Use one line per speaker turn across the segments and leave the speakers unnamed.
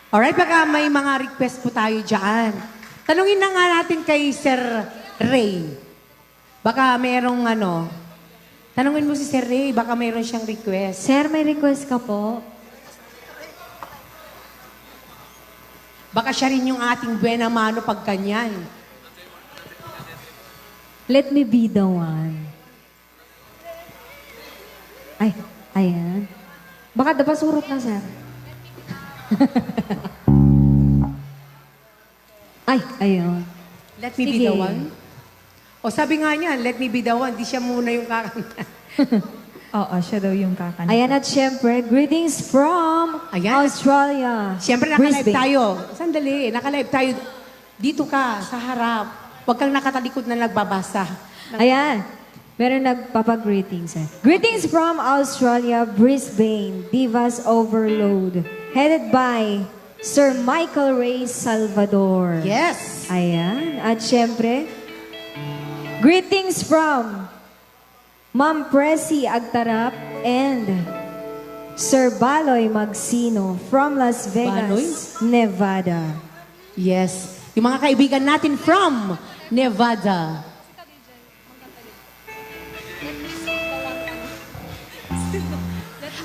Alright, baka may mga request po tayo dyan. Tanungin na nga natin kay Sir Ray. Baka mayroong tanungin mo si Sir Ray, baka mayroon siyang request.
Sir, may request ka po?
Baka siya rin yung ating buena mano pag kanyan.
Let me be the one. Ay, ayan. Baka dapasurot na, sir. Ay, ayun.
Let me be the one? O sabi nga niya, let me be the one. Di siya muna yung kakanta.
Oo, siya daw yung kakanta.
Ayan at syempre, greetings from Australia.
Siyempre, naka-live
Brisbane.
tayo. Sandali, naka-live tayo. Dito ka, sa harap. Huwag kang nakatalikod na nagbabasa.
Ayan. Meron nagpapag-greetings. Greetings from Australia, Brisbane, Divas Overload. Headed by Sir Michael Ray Salvador.
Yes.
Ayan. At syempre, greetings from Ma'am Presi Agtarap and Sir Baloy Magsino from Las Vegas, Nevada.
Yes. Yung mga kaibigan natin from Nevada.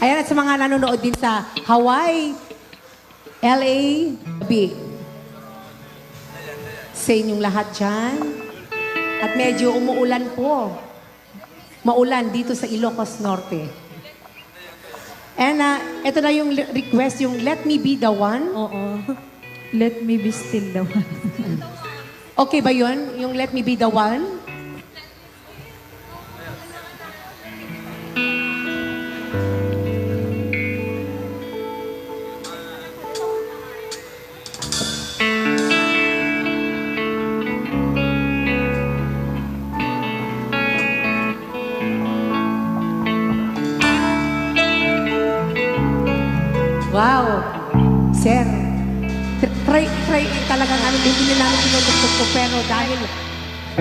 Ayan, at sa mga nanonood din sa Hawaii, LA, B. Sa inyong lahat dyan. At medyo umuulan po. Maulan dito sa Ilocos Norte. And ito na yung request, yung Let Me Be The One.
Oo. Let me be still the one.
Okay ba yun? Yung Let Me Be The One? Wow! Sir, try talaga namin, hindi na namin pinutugtog ko, pero dahil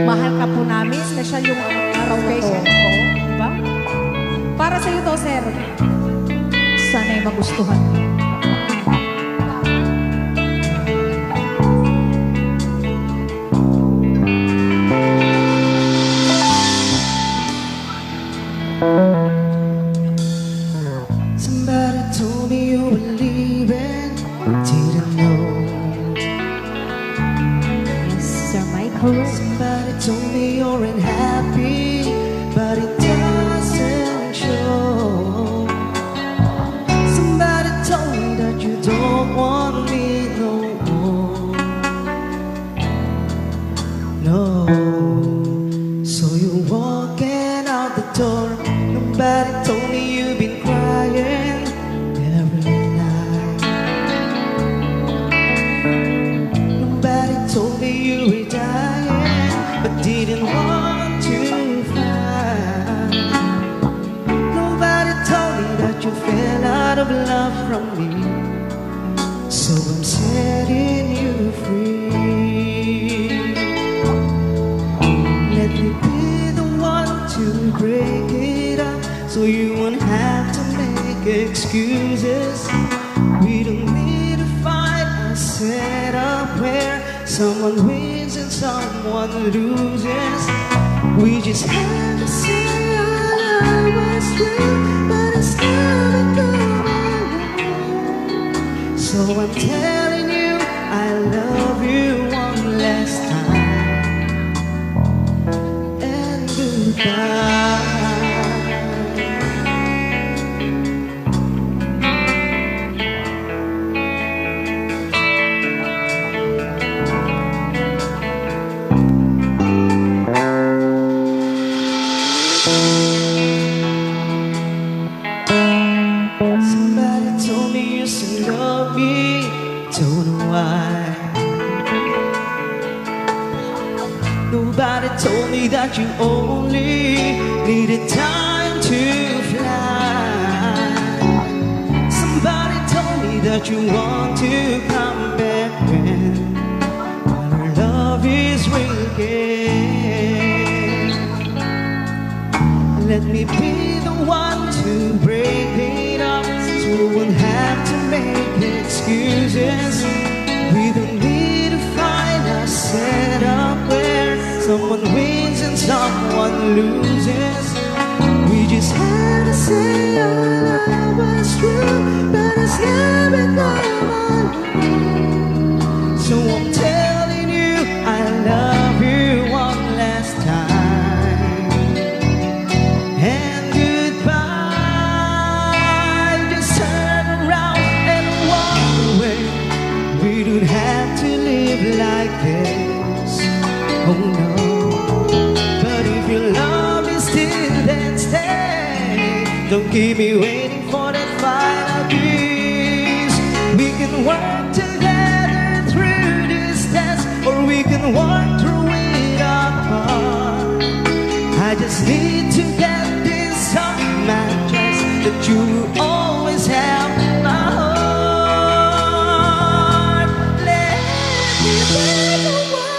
mahal ka po namin, special yung foundation ko, di ba?
Para sa'yo to, sir. Sana'y magustuhan.
Somebody told me you were leaving. Didn't know Somebody told me you're unhappy, but it doesn't show. Somebody told me that you don't want me no more. No. So you're walking out the door. Nobody told me you've been crying every night. Nobody told me you were dying, but didn't want to fight. Nobody told me that you fell out of love from me. So I'm setting you free. Let me be the one to break it up, so you won't have to make excuses. We don't need to fight a setup where someone wins and someone loses. We just have to say our love was true, but it's never gonna last. So I'm telling you, I love you one last time, and goodbye. Somebody told me you still love me, don't know why. Nobody told me that you only needed time to fly. Somebody told me that you want to come back when our love is real again. Let me be the one to break it up, so we won't have to make excuses. We don't need to find a setup where someone wins and someone loses. We just had to say our love was true, but it's never gonna last. So I'm telling you, I love you one last time, and goodbye. Just turn around and walk away. We don't have to live like this, oh no. But if your love is still, then stay. Don't keep me waiting for that final kiss. We can work together through this test, or we can walk through it apart. I just need to get this off my chest, that you will always have my heart. Let me be the one.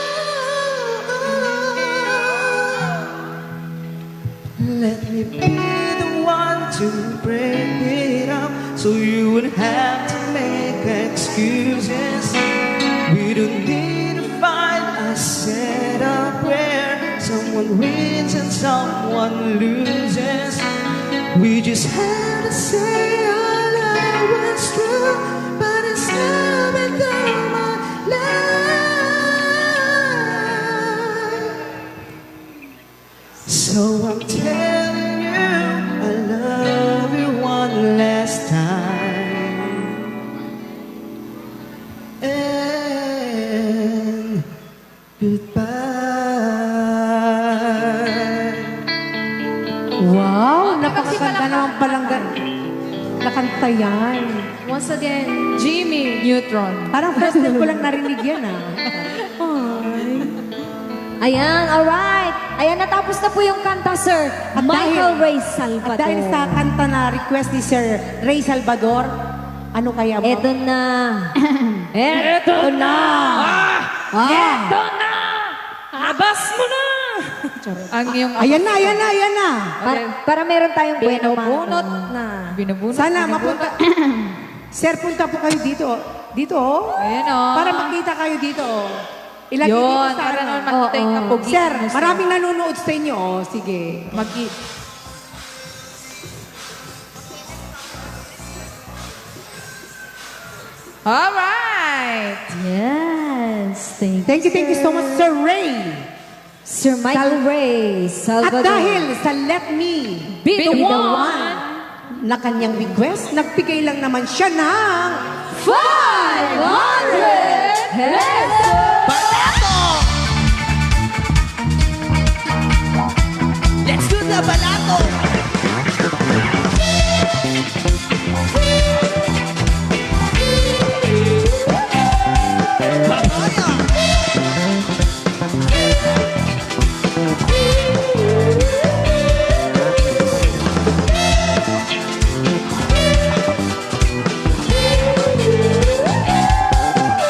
Let me be the one to break it up, so you wouldn't have to make excuses. We don't need to find a setup where someone wins and someone loses. We just had to say our love was true, but it's never gonna last. So I'm telling you, I love you one last time, and goodbye.
Wow, napakaganda naman palang nakanta yan.
Once again,
Jimmy Neutron.
Parang first time ko lang narinig yan ah.
ayan, alright. Ayan, natapos na po yung kanta, Sir Michael Ray
At
Salvador.
dahil sa kanta na request ni Sir Ray Salvador, ano kaya mo?
Eto na. Eto na.
Eto na! Abas mo na! Ang yung...
Ayan na, ayan na, ayan na.
Para meron tayong buena
binubunot
mano.
na. Binubunot.
Sana mapunta. Sir, punta po kayo dito. Dito, oh.
Ayan, oh.
Para makita kayo dito, oh. Ilagay
Yun,
dito sa
para
ano.
naman makita yung kapugi.
Sir, maraming nanonood sa inyo, oh. Sige.
Alright!
Yes.
Thank you so much, Sir Ray.
Sir Michael Ray
At
Salvador.
dahil sa Let Me
Be the one.
na kanyang request, nagbigay lang naman siya ng
500 pesos!
Balato! Let's do the balato! Apaya!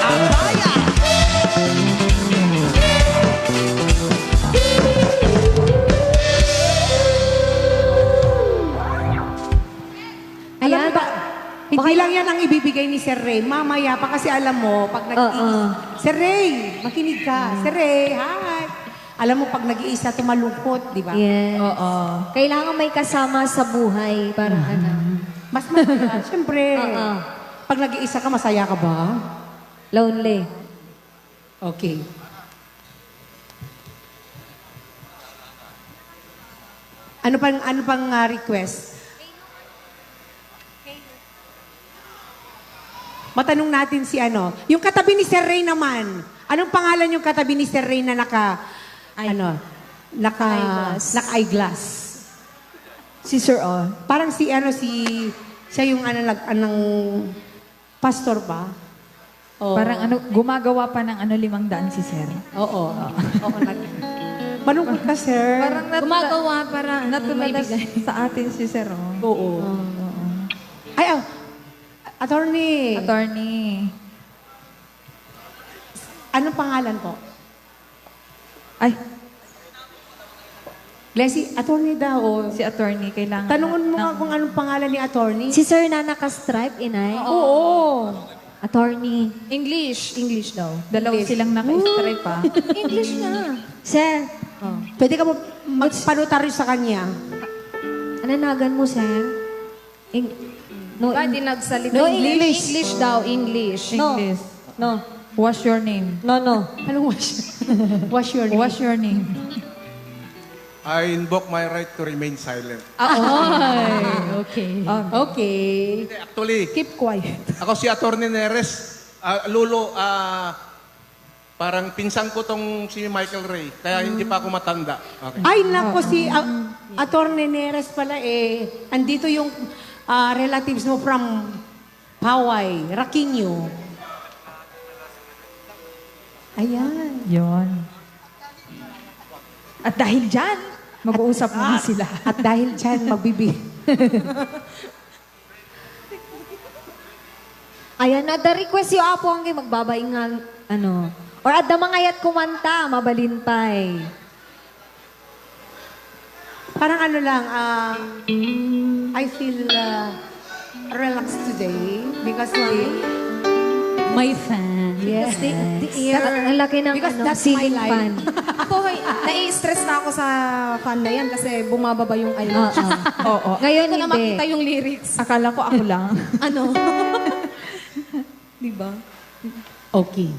Apaya!
Alam mo
Ayan.
ba, hindi lang yan ang ibibigay ni Sir Ray. Mamaya pa kasi alam mo, pag nag-iisa. Sir Ray, makinig ka. Sir Ray, hi. Alam mo, pag nag-iisa, tumalungkot, di ba?
Yes.
Oo.
Kailangan may kasama sa buhay para ano.
Mas masaya. Siyempre,
Oo.
pag nag-iisa ka, masaya ka ba?
Lonely.
Okay. Ano pang request? Matanong natin si ano. Yung katabi ni Sir Ray naman. Anong pangalan yung katabi ni Sir Ray na naka-eyeglass?
Si Sir O.
Parang siya yung anong pastor ba? Oo.
Parang gumagawa pa ng 500 si Sir.
Oo. Oo. Malungkot ka, sir.
Parang
Gumagawa para
natulad sa atin si Sir O.
Oo. Ay, attorney.
Attorney.
Anong pangalan po?
Ay,
Leslie, attorney daw.
si attorney kailangan.
Tanungin mo nga kung anong pangalan ni attorney.
Si Sir na naka-stripe, inay.
Oo.
Attorney.
English daw. Dalawa silang naka-stripe pa.
English na. Sir,
Pwede ka magpanutaryo sa kanya.
ananagan mo, sir? No,
Hindi nagsalita.
No English.
English daw, English.
No.
English.
No.
What's your name?
No, no.
Anong wash? Wash your name.
What's your name?
I invoke my right to remain silent.
Ay, okay. Okay.
Actually,
Keep quiet.
ako si Atty. Neres. Lulo, parang pinsan ko tong si Michael Ray. Kaya hindi pa ako matanda. Okay.
Ay, nako si attorney Neres pala andito yung relatives mo from Hawaii, Raquinho. Ayan.
Yon. At dahil dyan, mag-uusap muna sila.
At dahil dyan,
Ayan, na the request yung apo ang magbabaingan, or at the mangayat kumanta, mabalintay.
parang ano lang, I feel relaxed today because
My fan.
Yes. Ang laki ng
Because that's my
ceiling
life.
fan.
Ako, nai-stress na ako sa fan na yan kasi bumababa yung
Oo.
Oo.
Ngayon
Hindi ko na
hindi.
makita yung lyrics.
Akala ko ako lang.
Ano? Di ba?
okay.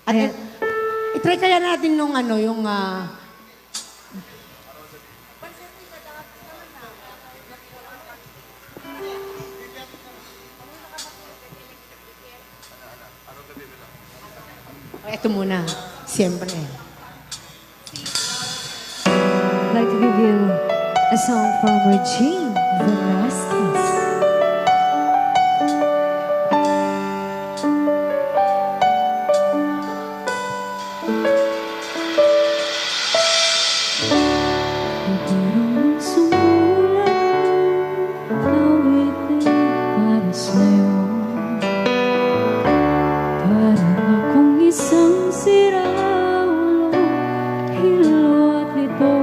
At itry kaya natin yung ito muna, siyempre.
I'd like to give you a song from Brgy, Velasquez.
Isang siraulo, hilot nito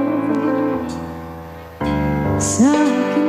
sa aking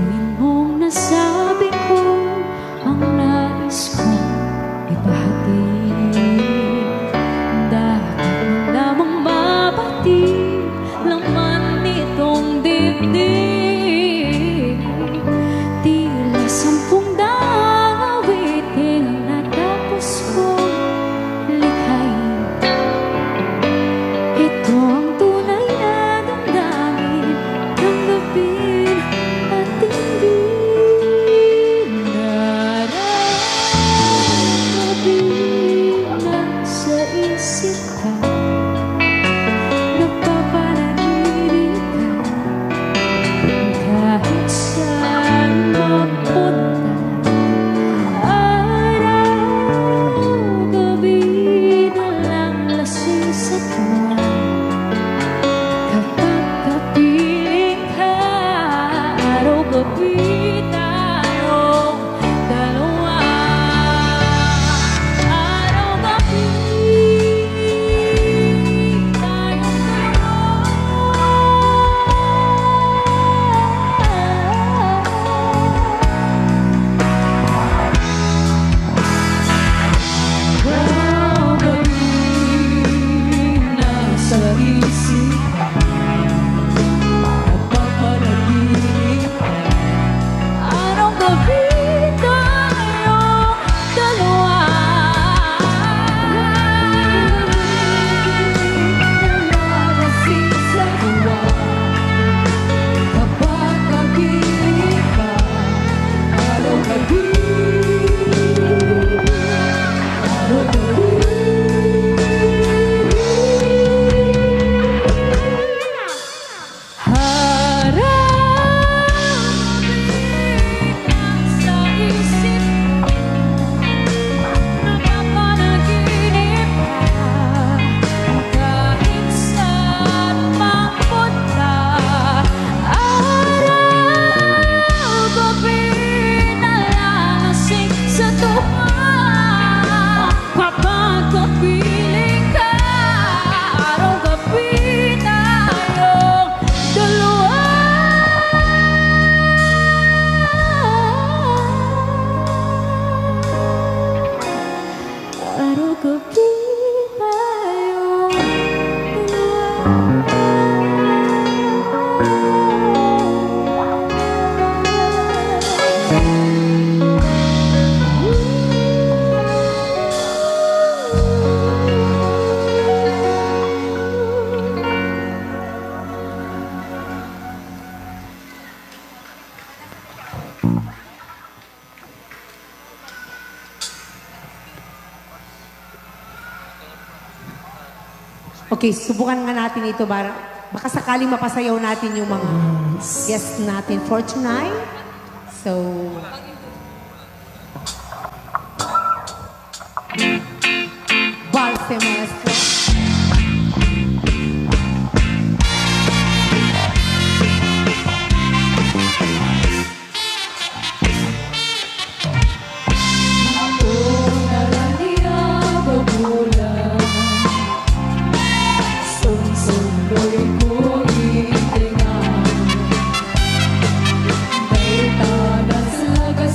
Tuwing mong nasabi ko ang nais kong ipahatid, dapat mo lamang mabati laman nitong dibdib. Tila 10 daang awitin ang natapos kong likhain. Ito ang tunay na damdamin, tanggapin at tingin. Nararamdamin na sa isip ka, napapanaginip ka, kahit saan mapunta. Araw-gabi na lang lasing sa tuwa, kapag kapiling ka. Araw-gabi tayong dalawa. Araw-gabi tayong nasa isip ka, napapanaginip ka. Araw-gabi tayong dalawa. Nalasing sa tuwa, kapag kapiling ka. Araw-gabi, nasa isip ka, napapanaginip ka, kahit saan mapunta. Araw-gabi na lang lasing sa tuwa, kapag kapiling ka. Araw-gabi tayong dalawa. Araw-gabi tayong
Okay, subukan nga natin ito. Baka sakaling mapasayaw natin yung mga guests natin for tonight. So, Valse Maestro.
Tadas lagas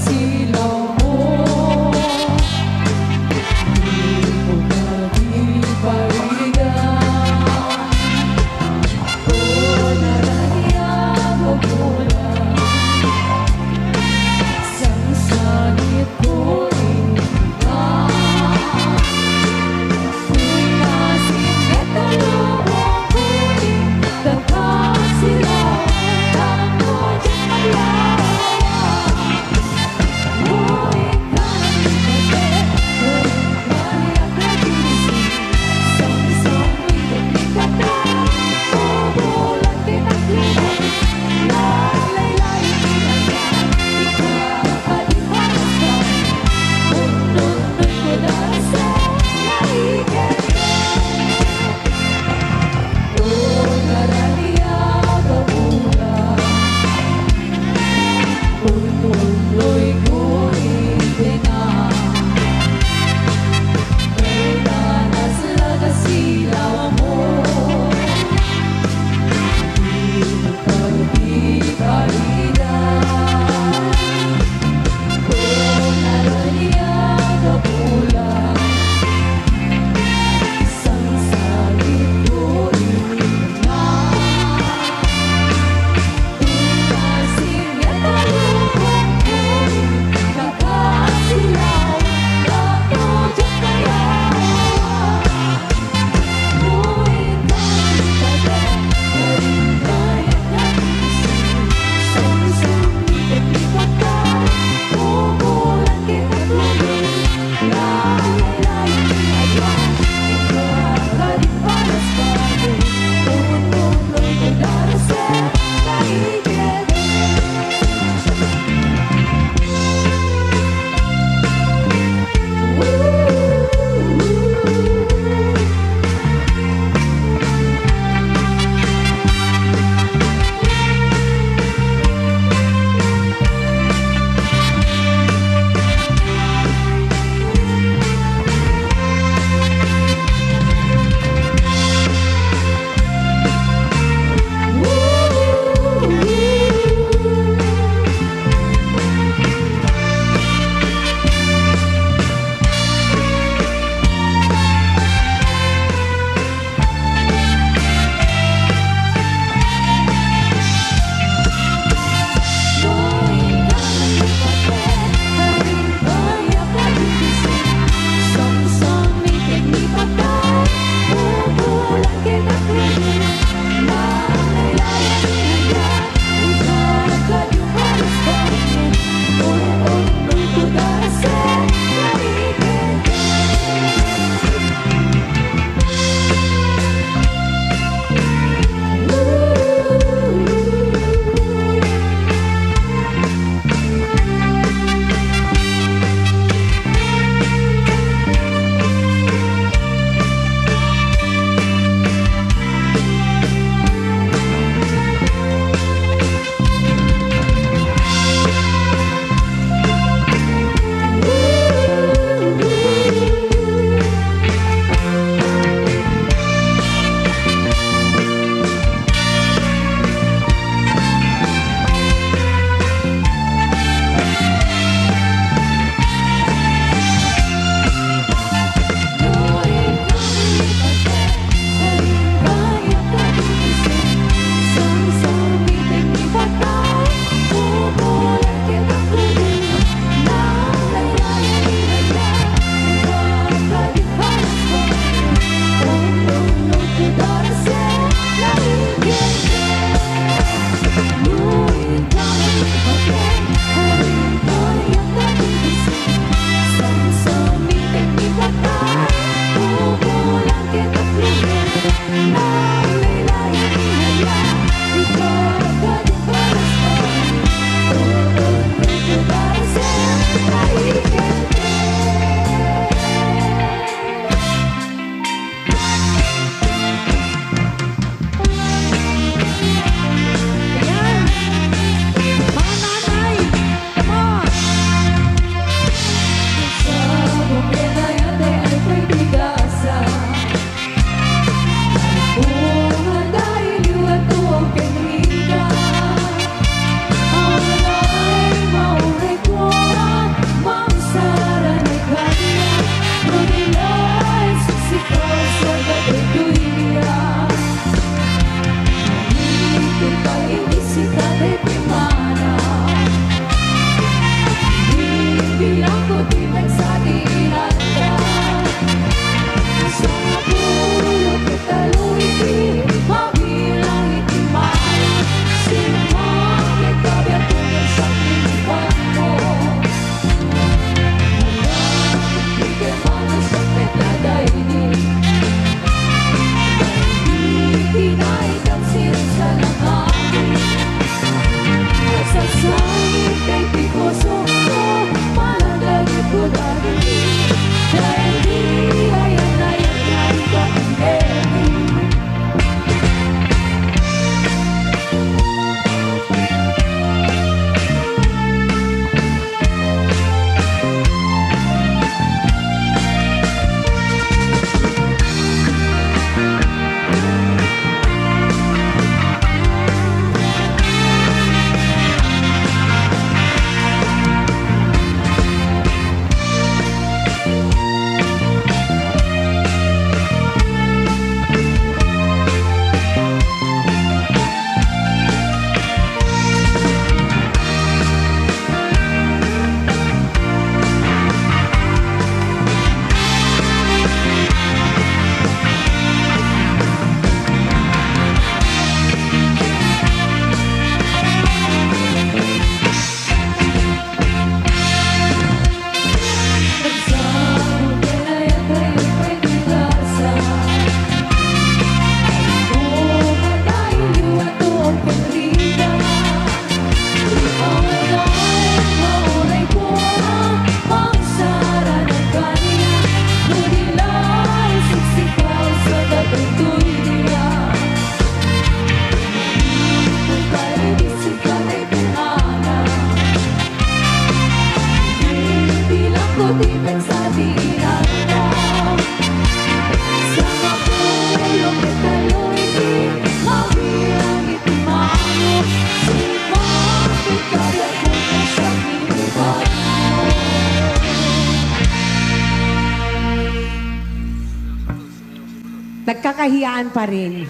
Nagkakahiyaan pa rin.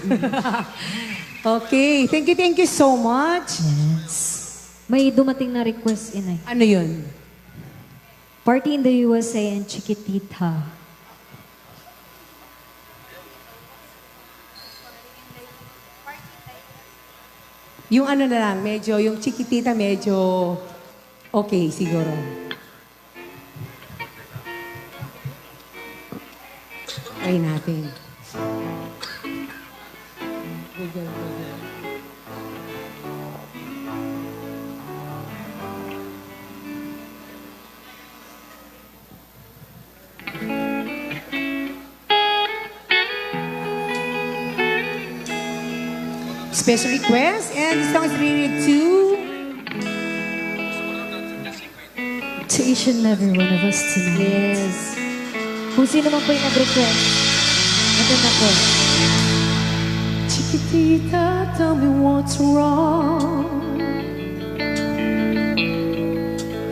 Okay. Thank you so much.
May dumating na request, Inay.
Ano yun?
Party in the USA and Chiquitita.
Yung ano na lang, medyo, yung Chiquitita medyo okay siguro. Try natin. Special request, and this song is related
To each and every one of us tonight.
Yes. Kung sino man po yung nag-request, ito na po.
Chiquitita, tell me what's wrong.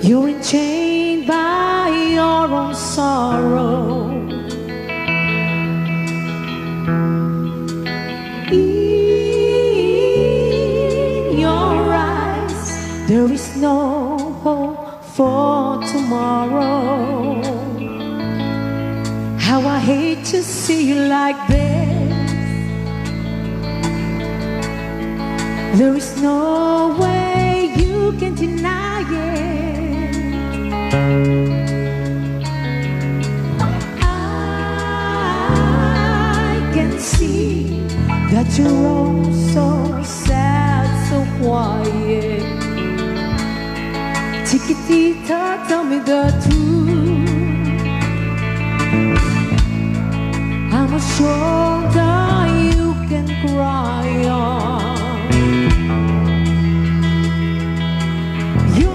You're enchained by your own sorrow. In your eyes, there is no hope for tomorrow. How I hate to see you like this. There is no way you can deny it. I can see that you're all so sad, so quiet. Chiquitita, tell me the truth. I'm a shoulder you can cry on. Your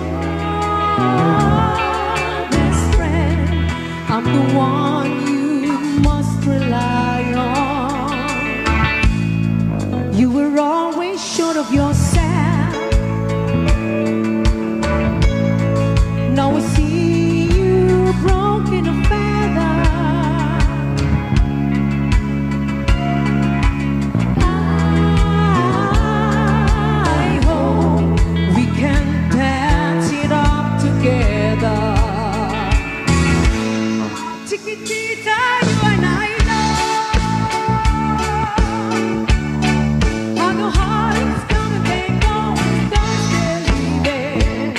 best friend, I'm the one you must rely on. You were always sure of yourself. Now I see you broken a feather. I hope we can patch it up together. Chiquitita, you and I know how the heart is coming and going, start believing.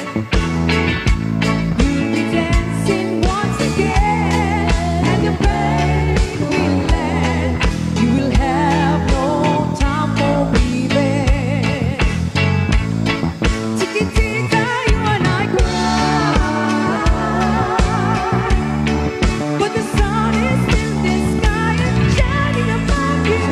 You'll be dancing once again, and the pain will land. You will have no time for grieving. Chiquitita, you and I cry, but the sun is in the sky and shining above you.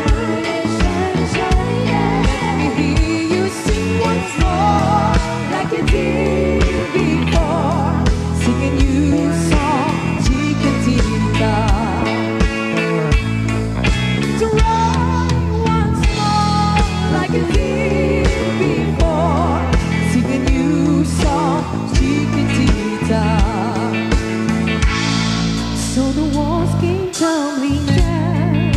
Let me hear you sing once more, like you did before, singing you song, Chiquitita. To run once more, like you did before, singing you song, Chiquitita. So the walls came tumbling down,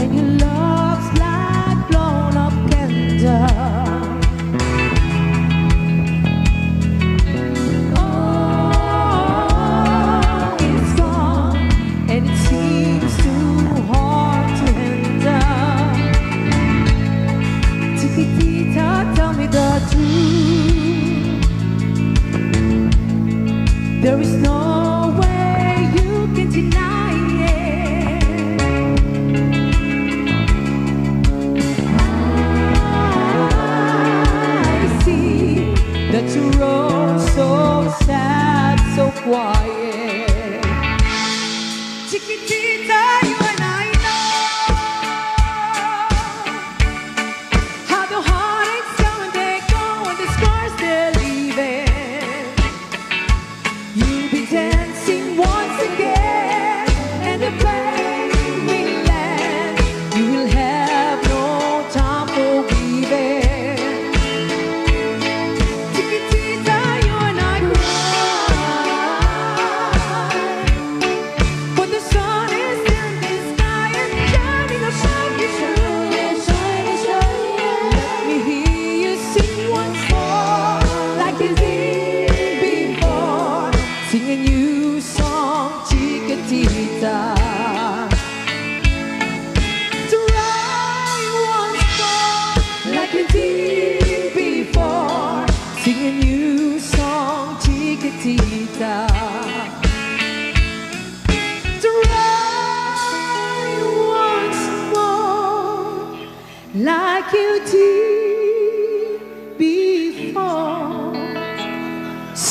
and your love's like blown up candle. Oh, it's gone, and it seems too hard to handle. Chiquitita, tell me the truth. There is no way you can deny it. I see that you're all so sad, so quiet. Chiquitita, you and I know how the heartaches come and they go, and the scars they're leaving. You'll be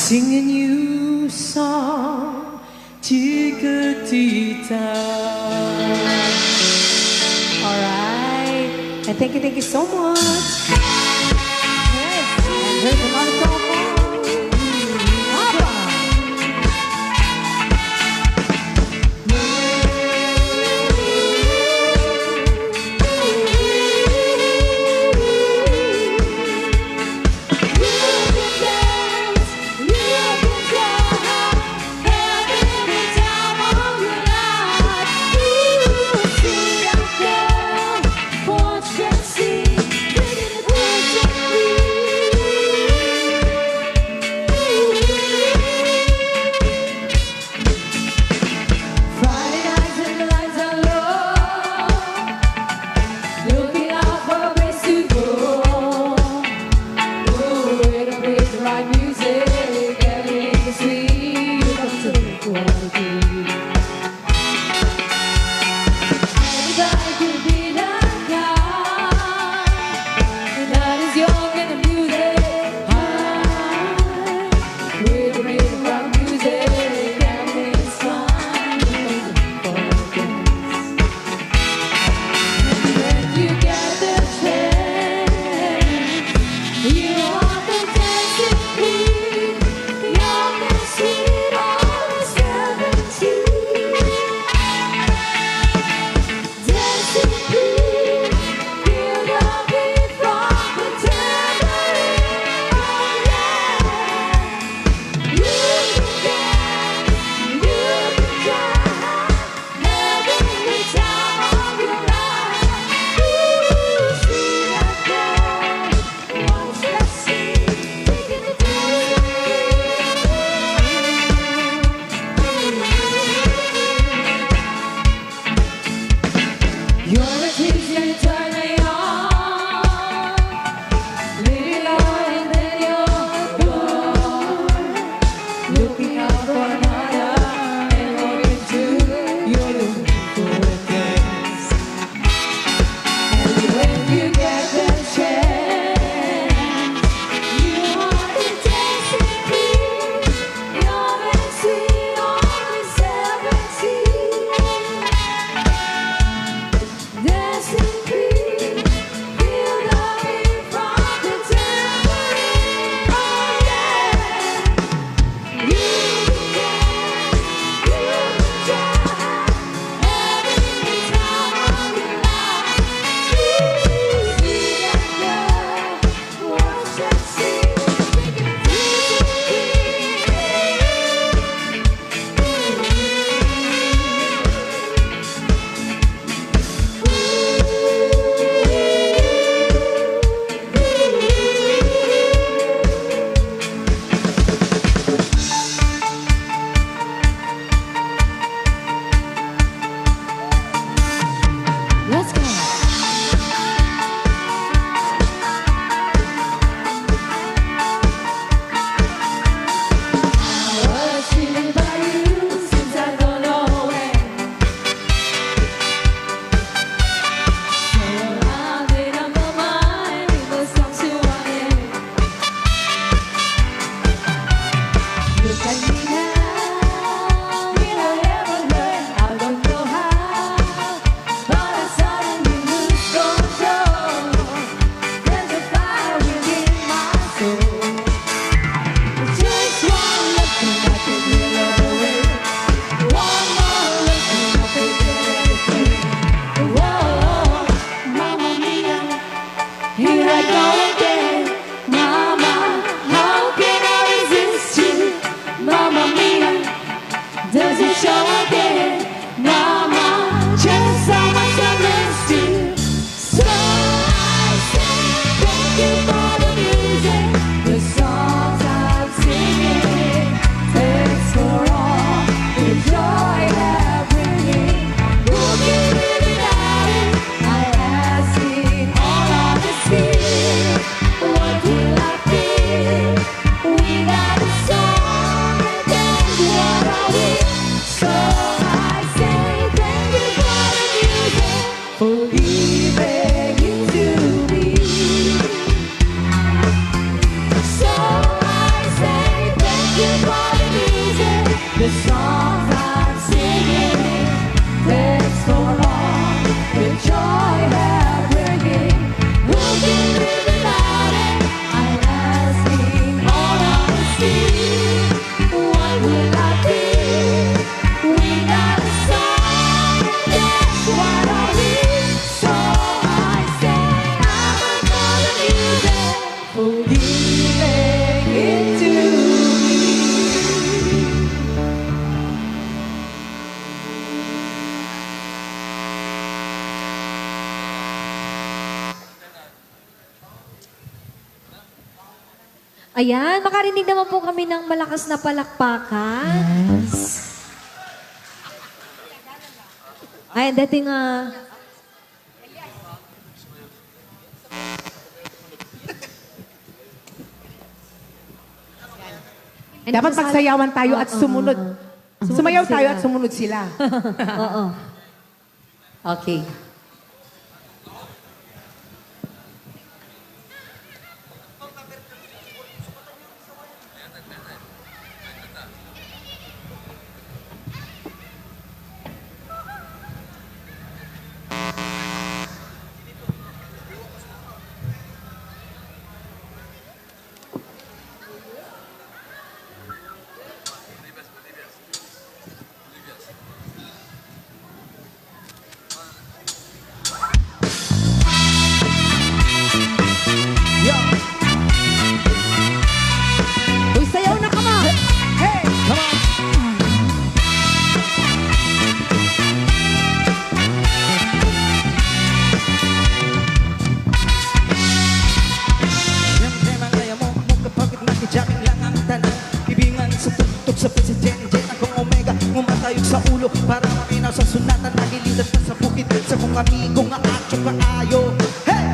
Singing you song, Chiquitita.
All right. And thank you so much. Yes. Here's another song from Apaya. giving it to me.
Ayan, makarinig naman po kami ng malakas na palakpakan. Ay, dating
Dapat magsayawan tayo at sumunod. Sumayaw tayo at sumunod sila.
Oo.
Okay. Uy, sayaw na ka ma! Hey! Come on!
Yung tema ngayong mo, kapagit nakijamin lang ang tanang ibingan sa tuktok sa Jen akong omega, ngumatayog sa ulo para maminaw sa sunatan, nagilitan ka sa bukid sa kong amigo nga atyo kaayo. Hey!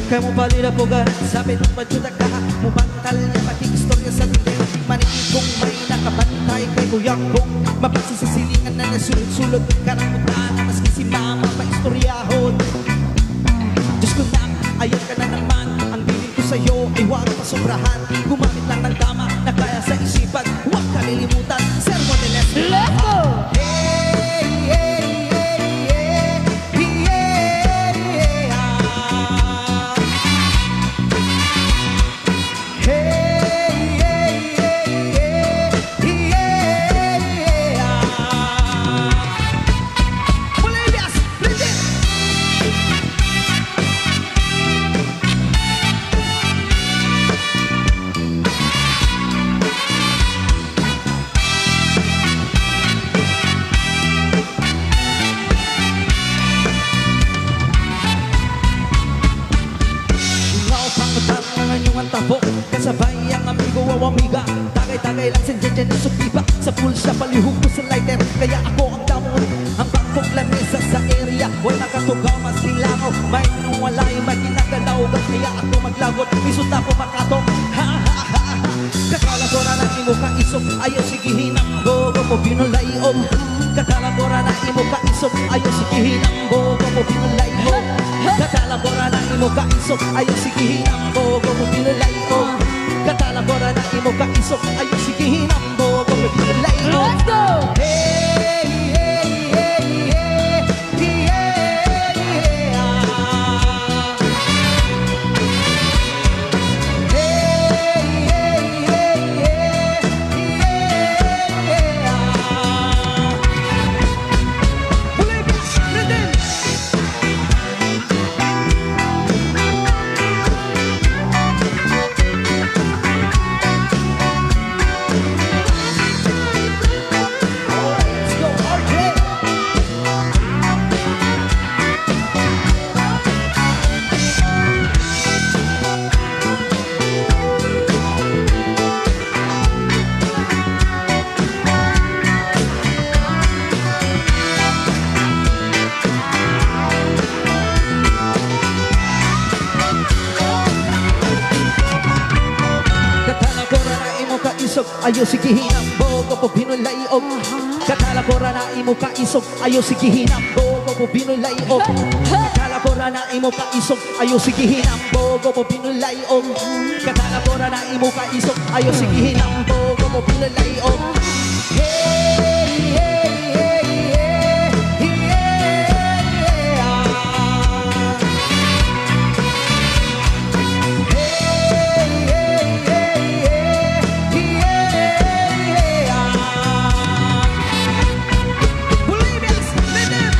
Kaya mo palila po ka, sabi nung madyuda ka, mubantal niya pakikistorya sa tingin, manikikong may nakabantay kay kuyang kong mapasi sa silingan na nasulod-sulod, karamutan na maski si mama maistoryahon. Diyos ko na, ayan ka na naman, ang dilim ko sa'yo ay huwag pasobrahan, gumamit lang ng tama na kaya sa isipan, huwag kalilimutan, sermo de lesson. Let's go! Hey, hey, hey, hey, hey, hey, ah. Hey, hey, hey, hey, hey, ah. Mula Elias, Brgy! Ikaw pangutang ng inyong tabo, kasabay ang amigo o amiga, tagay-tagay lang sin dyan na supipa, sa pulsa palihog ko sa lighter, kaya ako ang damon, ang bangkong lamesa sa area, wala katugaw mas nilangaw, may nung walay maginagalaw, kaya ako maglagot, isot ako makatong, ha ha ha ha, kakalagora na imo ka isok, ayaw sigihin ang bogo mo pinulayog, kakalagora na imo ka isok, ayaw sigihin ang bogo mo pinulayog, kakalagora na imo ka isok, ayaw sigihin ang bogo mo pinulayog, kakalagora na imo ka isok, ayaw sigihin ang bogo mo pinulayog. Let's go! Hey, hey, hey, hey, hey, hey, ah. Hey, hey, hey, hey, hey, ah. Muli, Brgy! Let's go, RJ! Katalagora na imo ka isog, ayaw sigihin ang bogo po binulayog. Katalagora na imo ka isog, ayaw sigihin ang bogo po binulayog. Katalagora na imo ka isog, ayaw sigihin ang bogo po binulayog. Katalagora na imo ka isog, ayaw sigihin ang bogo po binulayog. Hey, hey, hey, hey, hey, ah. Hey, hey, hey, hey, ah. Bolivia's rhythm.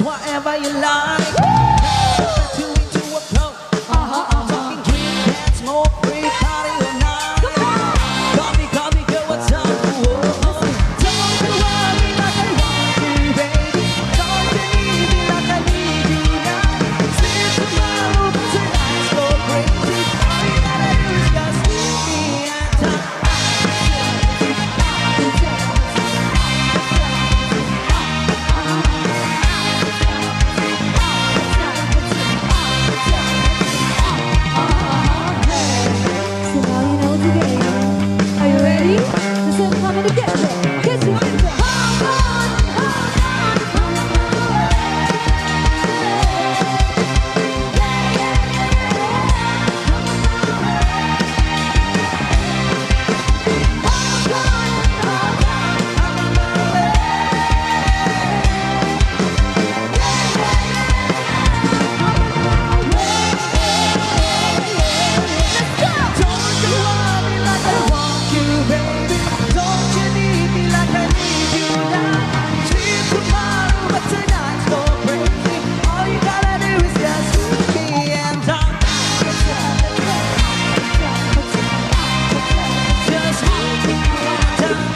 whatever you like. Turn you into a pro. Talking drink, dance, smoke, free party all night. Call me, girl, what's up? Whoa. Don't you worry like I want you, baby. Don't you need me like I need you now. Sleep tomorrow, but tonight's go crazy. All you gotta do is just leave me and time.
So now you know the game. Are you ready? Cause I'm coming to get you. Get you, get you. Hold on, hold on, hold
Don't you worry like I want you, baby. Don't you need me like I need you now. Sleep tomorrow, but tonight's go crazy. All you gotta do is just leave me and talk. Just leave me and talk. Just leave me and talk.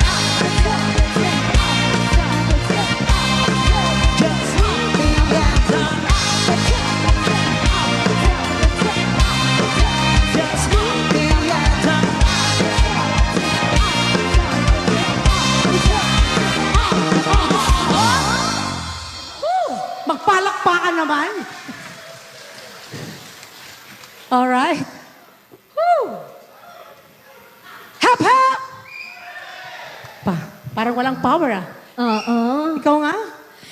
Just leave me and talk.
Magpalakpakan naman. Alright. Woo! Hap, hap! Parang walang power ah.
Oo.
Ikaw nga?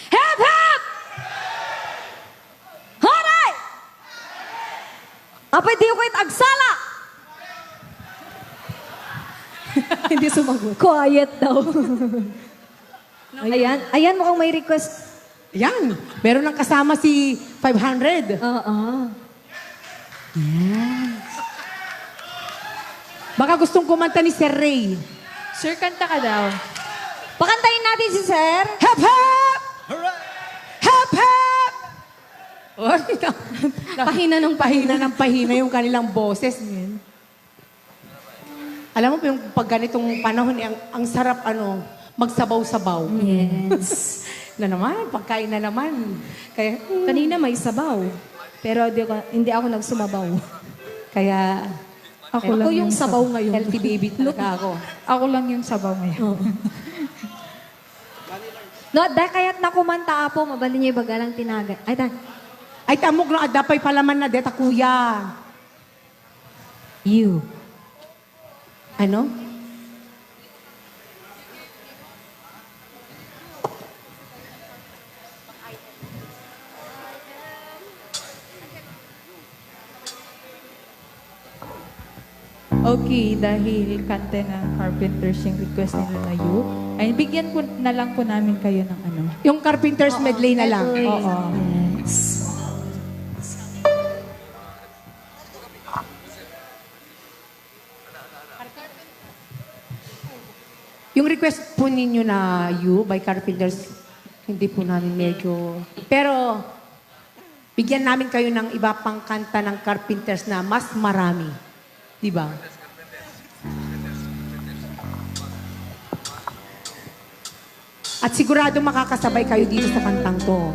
Hep, hep! Horay! Apay di ko it agsala!
Hindi sumagot.
Quiet daw. Ayan mukhang may request.
Yan. Meron ng kasama si 500.
Oo.
Baka gustong kumanta ni Sir Ray.
Sir, kanta ka daw.
Pakantayin natin si Sir.
Hap, hap! Hap, hap! Oy,
Pahina ng
pahina ng pahina yung kanilang boses. Alam mo po yung pag ganitong panahon, ang sarap magsabaw-sabaw.
Yes.
Na naman, pagkain na naman. Kaya,
Kanina may sabaw. Pero hindi ako nagsumabaw.
kaya
Ako lang
Ako yung sabaw ngayon.
healthy baby talaga ako.
Ako lang yung sabaw ngayon.
No, dahil kaya't nakumanta apo, mabali niya bagalang tinaga.
Ay, tamok no, adapay palaman na deta kuya.
You.
Ano?
Okay, dahil kanta ng Carpenters yung request nila na you, ay bigyan ko na lang po namin kayo ng ano.
Yung Carpenter's medley na lang.
Oo.
Yes.
Yung request po ninyo na You by Carpenters, hindi po namin medyo... Pero, bigyan namin kayo ng iba pang kanta ng Carpenters na mas marami. Di ba? At sigurado makakasabay kayo dito sa kantang to.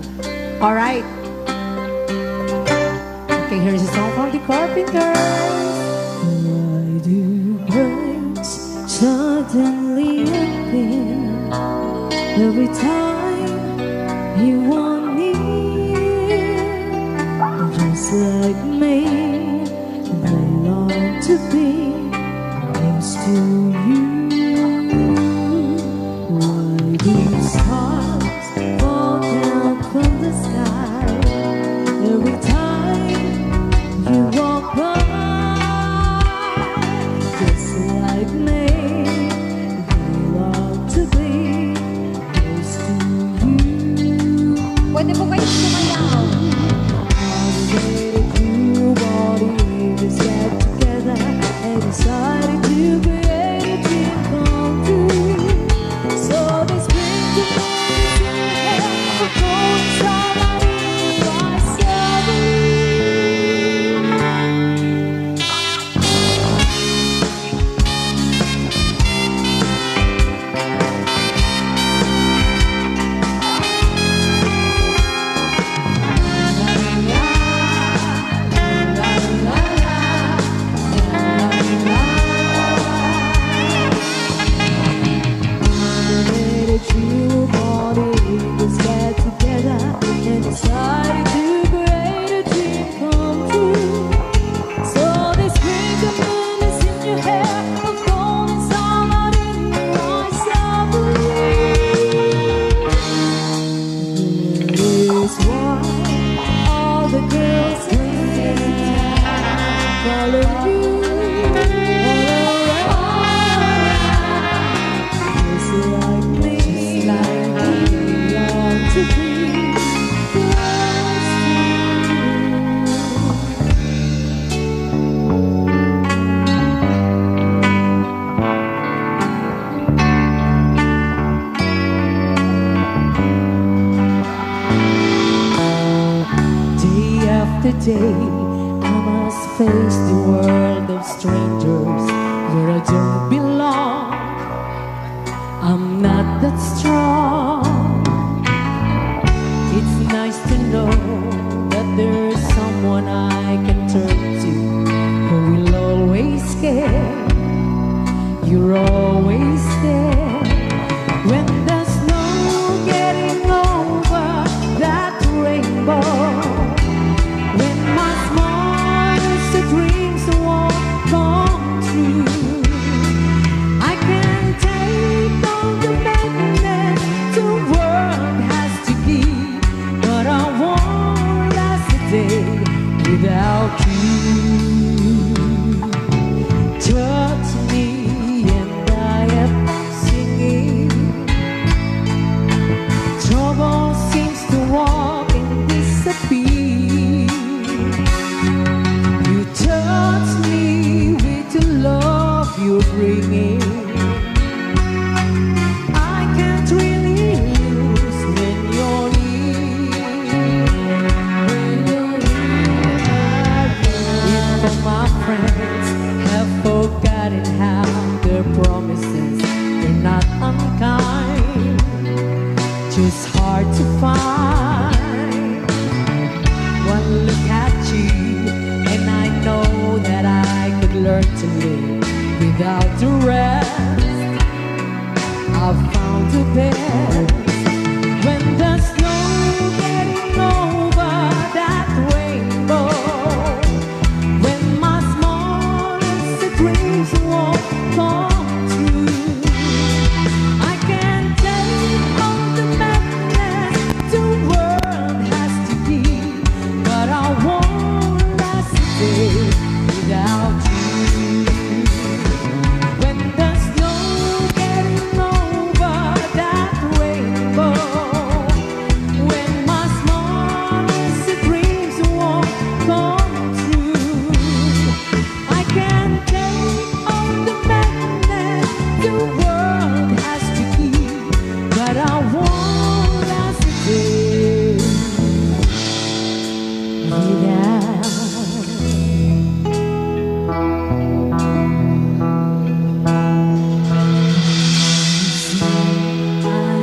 Alright? Okay, here's a song from the Carpenters.
Why do birds suddenly appear every time you want me? Just like me, they long to be close to you. Why do stars fall down from the sky every time you walk by? Just like me, they long to be close to you.
Pwede po kayo sumayaw.
All the way through all the girls claim follow you all around. Just like me, long to be close to Day after day, I must face the world of strangers where I don't belong. I'm not that strong. It's nice to know that there's someone I can turn to who will always care. You're always there when there's no getting over that rainbow. When my smallest dreams won't come true, I can take on the madness the world has to give, but I won't last a day without you. Touch me and I am singing. Trouble seems to walk and disappear. You touch me with the love you're bringing. I can't really lose when you're near. If my friends have forgotten how their promises, they're not unkind, just hard to find. One look at you and I know that I could learn to live without the rest. I've found the best when there's no getting over that rainbow. When my smallest dreams won't come true, I can take on the madness the world has to give, but I won't last a day without you. When there's no getting over that rainbow, when my smallest dreams won't come true, I can take on the madness the world has to give, but I won't last a day without. I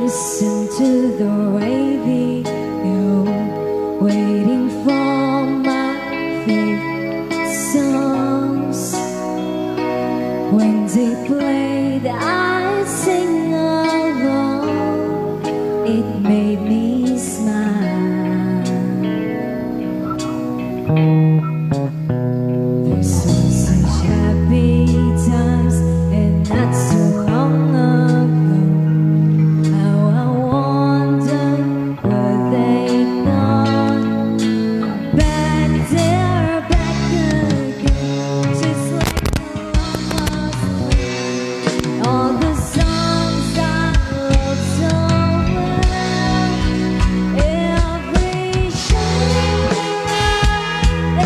listen to the radio, waiting for my favorite songs. When they played, I sing along. It made me smile. There's been such happy times and not so long ago. How I wonder where they gone. Back there, back again, just like all the songs I love so well. Every shining light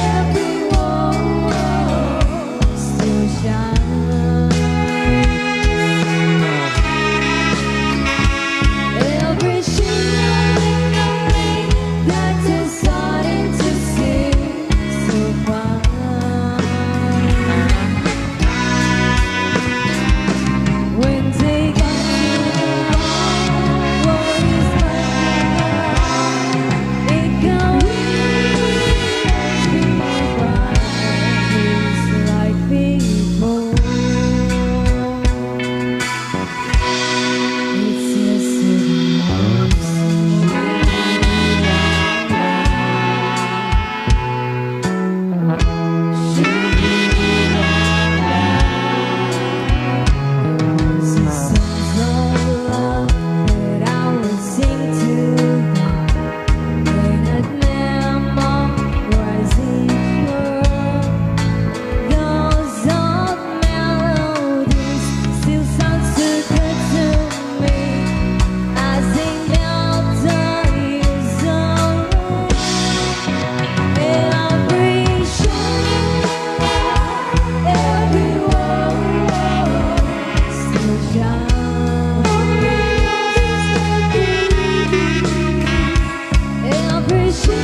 should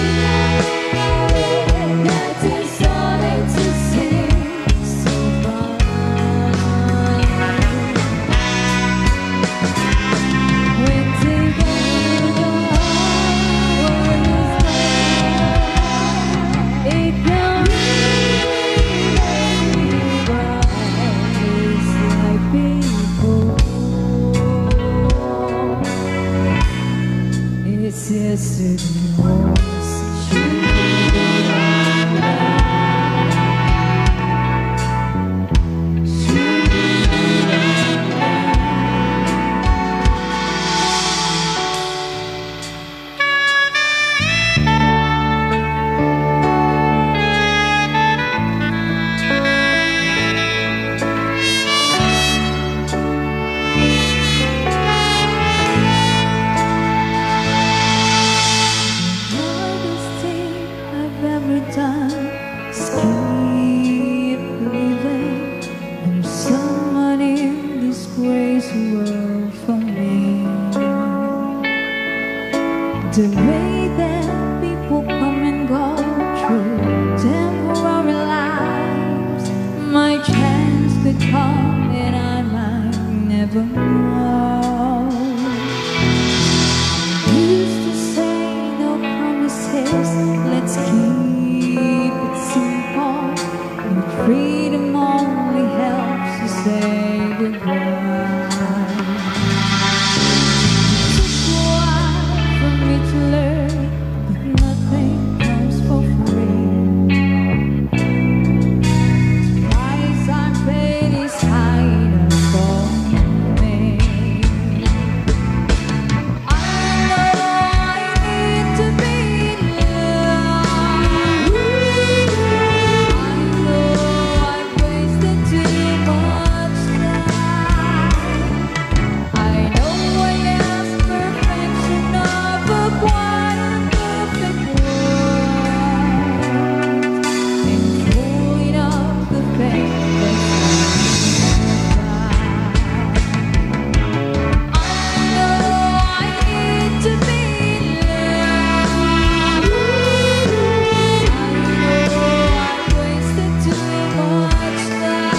know that it's starting to seem so far. When together it can rise like before. It's yesterday was hardest thing I've ever done is keep believing there's someone in this crazy world for me. The way that people come and go through temporary lives, my chance could come and I might never know. Used to say no promises, let's keep it simple. But freedom only helps you say goodbye. It took a while for me to learn that nothing comes for free. The price I paid is high enough for me. I know I need to be loved. I know I've wasted too much time. I know I ask perfection of a quite imperfect world, and pulling up the faith that's I know I need to be loved. I know I've wasted too much time.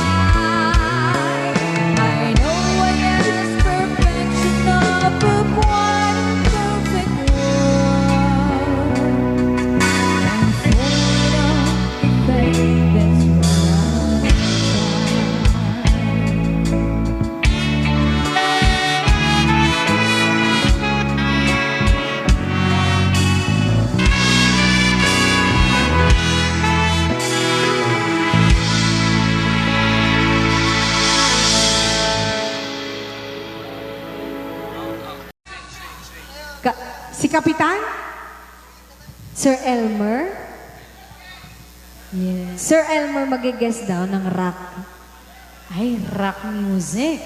I know I ask perfection of a quite imperfect world, and pulling up the faith that's
Si Kapitan?
Sir Elmer?
Yes.
Sir Elmer mag-guest daw ng rock.
Ay, rock music.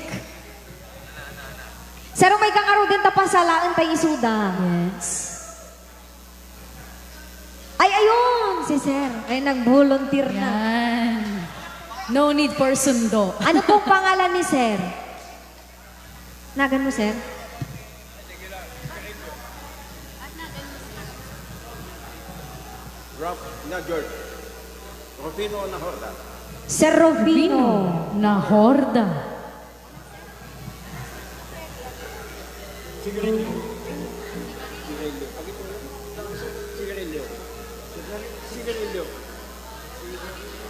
Sir, may kang aro din tapasalaan tayo isuda.
Yes.
Ay, ayun! Si Sir. Ay, nag-volunteer na.
Yan. No need for sundo.
Ano pong pangalan ni Sir? Nagan mo, Sir?
Rufino na Horda.
Sir Rufino.
Na horda.
Sigarilyo.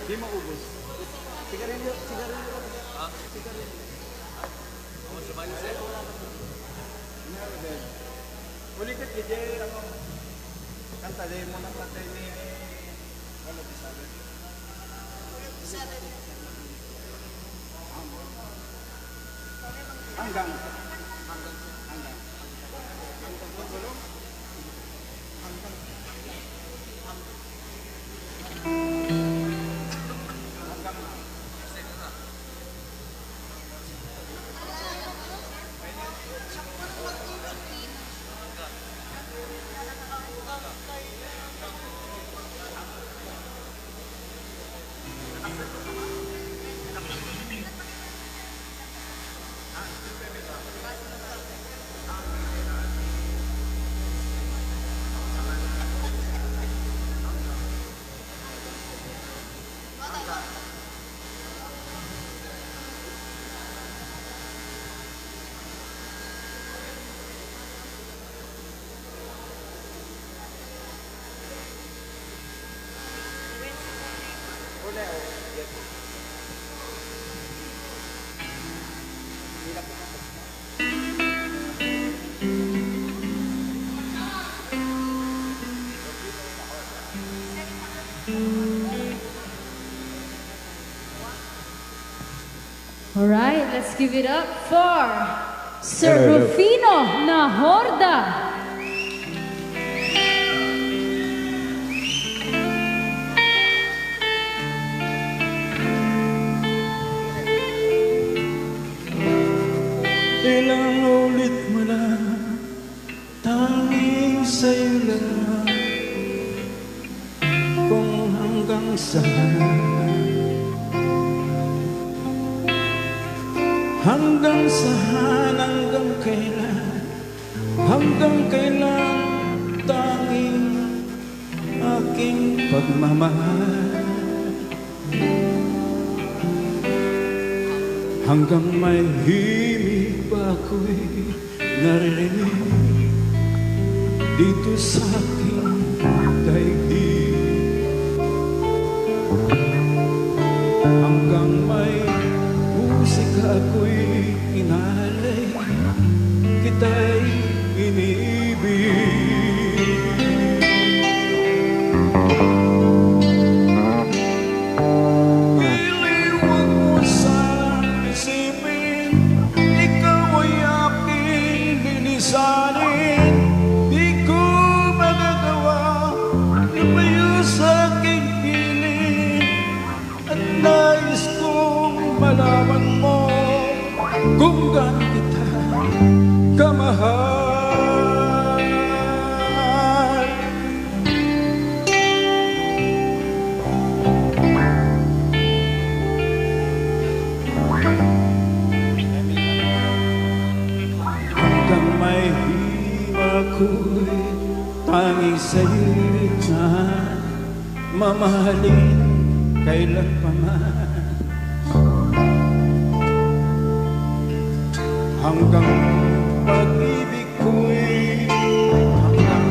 Di maubos. Sigarilyo. Ulitit DJ ako. Kanta din mo ng kanta ni ano bisabi. Hanggang
All right, let's give it up for Sir Rufino na Horda.
Ilang ulit mo na tanging sa'yo lang kung hanggang saan hanggang kailan tanging aking pagmamahal hanggang may himig pa ako'y naririnig dito sa aking daigdig hanggang may musika ako'y inalay kita'y iniibig iliwag mo sanang isipin ikaw ay aking lilisanin di ko magagawa lumayo sa aking piling at nais kong malaman mo kung gaano kita kamahal hanggang may hima ko'y tanging sa'yo na mamahalin kailan pa man hanggang pag-ibig ko'y hanggang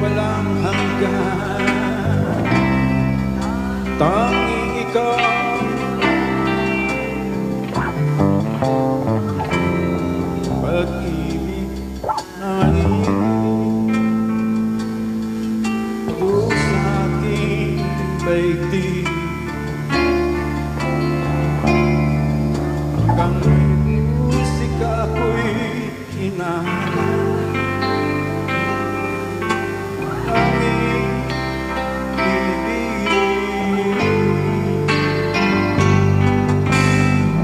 walang hanggan tanging ikaw pag-ibig na ibig sa aking daigdig hanggang musika ako'y hinahanap aking ibig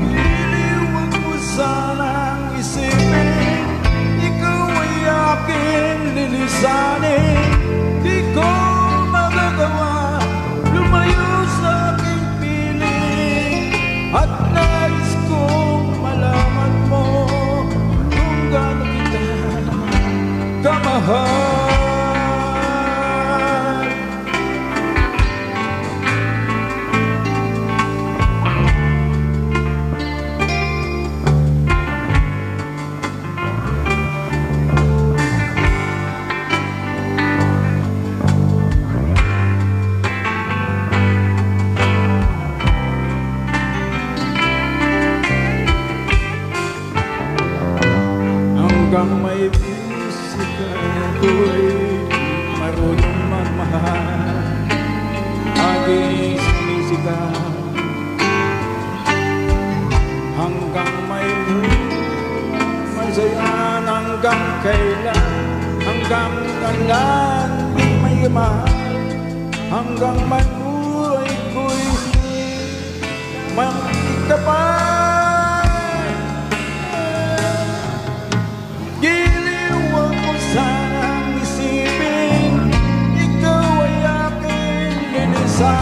iliwag mo sanang isipin ikaw ay aking lilisanin di ko magagawa lumayo sa aking piling at nais kong malaman mo kung gaano kita kamahal hanggang may musika ako'y marunong magmahal aking sinisigaw hanggang may masayan hanggang kailan di may mahal hanggang may buhay ko'y magkapal giliwag mo sanang isipin ikaw ay aking lilisanin sa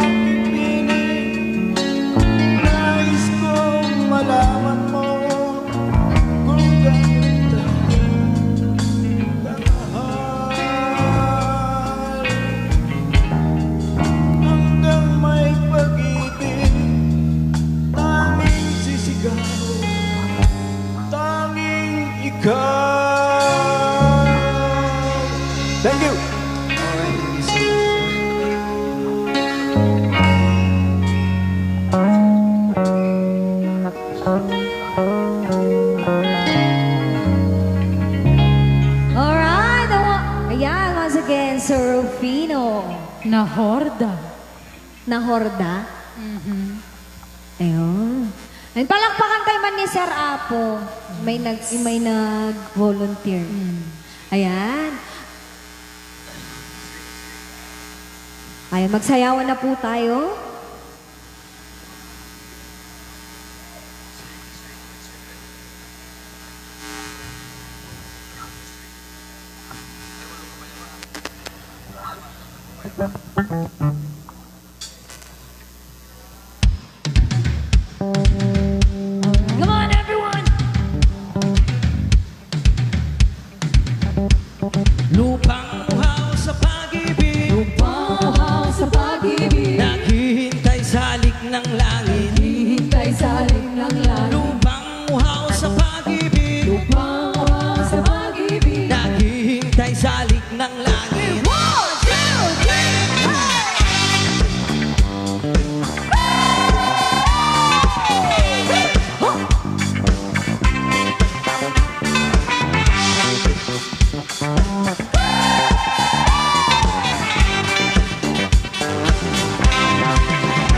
aking piling nais kong malaman mo kung gaano kita kamahal hanggang may pag-ibig tanging sisigaw tanging ikaw. Thank you.
Nahorda.
Nahorda. Ayun. Ayun, palakpakan tayo man ni Sir Apo. May nag-volunteer. Ayan. Ayan, magsayawan na po tayo. Come on, everyone!
Lupang uhaw sa pag-ibig,
Uhaw sa pag-ibig,
naghihintay sa halik ng langit.
hihintay sa halik ng langit.
Lupang uhaw sa pag-ibig,
Uhaw sa pag-ibig,
naghihintay sa halik ng langit.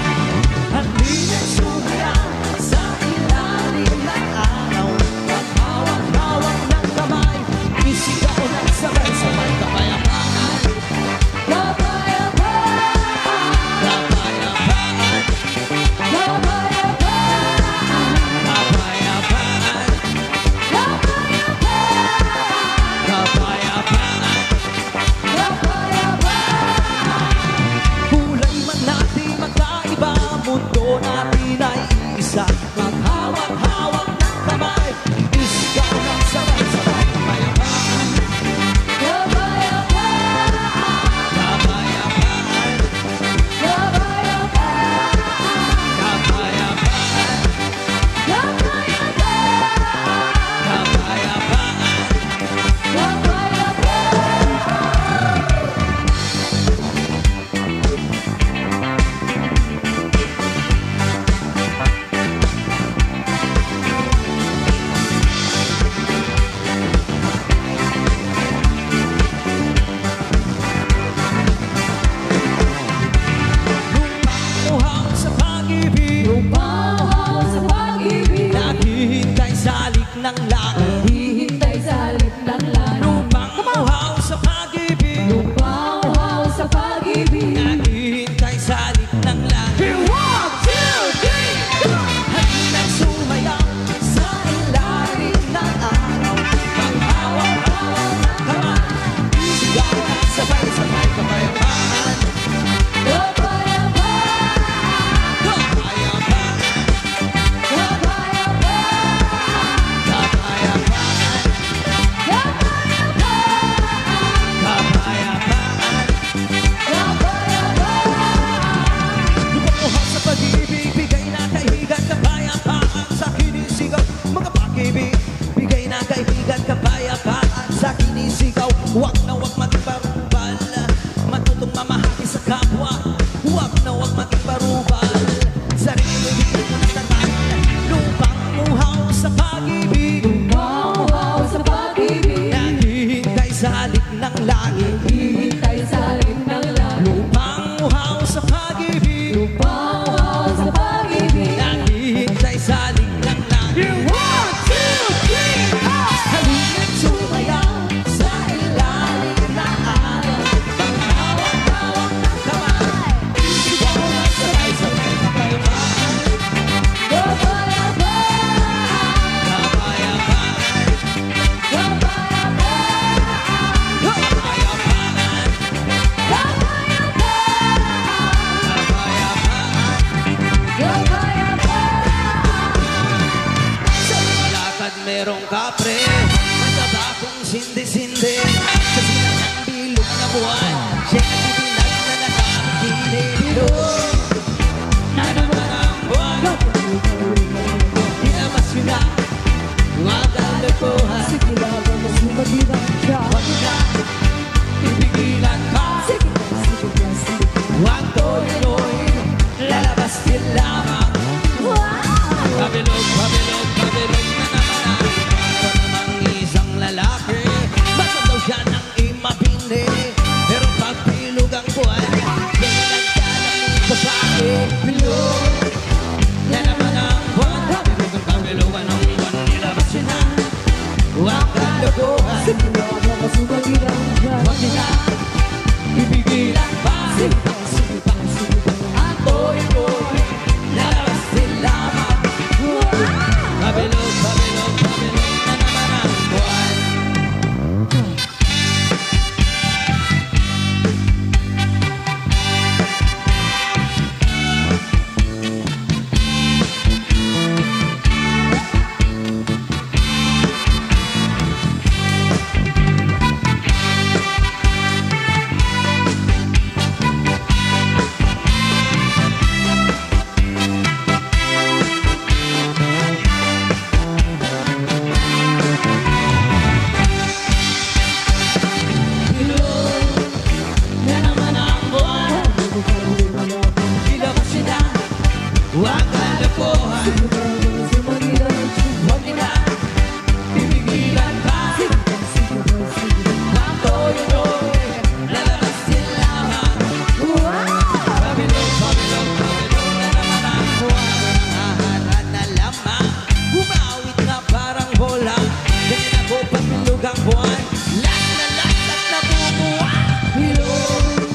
Halina't sumayaw sa ilalim ng araw, maghawak-hawak ng kamay, isigaw ng sabay-sabay, kapayapaan,
kapayapaan,
kapayapaan,
kapayapaan,
kapayapaan, kapayapaan. Kulay man natin magkaiba, mundo natin ay isa. Maghawak-hawak ng kamay, isigaw ng sabay-sabay, kapayapaan, kapayapaan, kapayapaan, kapayapaan. Uhaw sa pag-ibig,
Uhaw sa pag-ibig,
naghihintay sa halik ng langit.
hihintay sa halik ng langit.
Lupang uhaw sa pag-ibig,
Uhaw sa pag-ibig,
naghihintay sa halik ng langit. 1, 2, 3, go! Halina't sumayaw sa ilalim ng araw, maghawak-hawak ng kamay, isigaw ng sabay-sabay, kapayapaan,
kapayapaan,
kapayapaan, kapayapaan, kapayapaan. Lupang sa pag-ibig, bigay na kaibigan, kapayapaan sa kinisigaw. Mga pag-ibig, bigay na kaibigan, kapayapaan sa kinisigaw. Huwag na huwag maging parubal, matutong mamahagi sa kapwa. Huwag na huwag maging parubal, sarili mo hindi mo natatay. Lupang uhaw sa pag-ibig,
Uhaw sa pag-ibig,
naghihintay sa halik ng langit.
hihintay sa halik ng langit.
Lupang uhaw sa pag-ibig,
Uhaw sa pag-ibig,
naghihintay sa halik ng langit. 1, 2, 3, halina't sumayaw sa ilalim ng araw, maghawak-hawak ng kamay, isigaw ng sabay-sabay, kapayapaan,
kapayapaan,
kapayapaan,
kapayapaan,
kapayapaan. kalokohan.
Sigurado ka sumagilang dyan.
Huwag niyo na pipigilan pa.
Sige pa, sige pa, sige pa.
Ang toy-toy, lalabas din lamang. Pabilog, pabilog, pabilog na naman ang buwan. Huwag kalokohan. Huwag niyo na pipigilan pa. Ang toy-toy, lalabas din lamang. Pabilog, pabilog, pabilog na naman ang buwan. Nahaharap na lamang, umawit na parang bola. Ganyan ako pabilog ang buwan. Lat na bumuwa. Bilog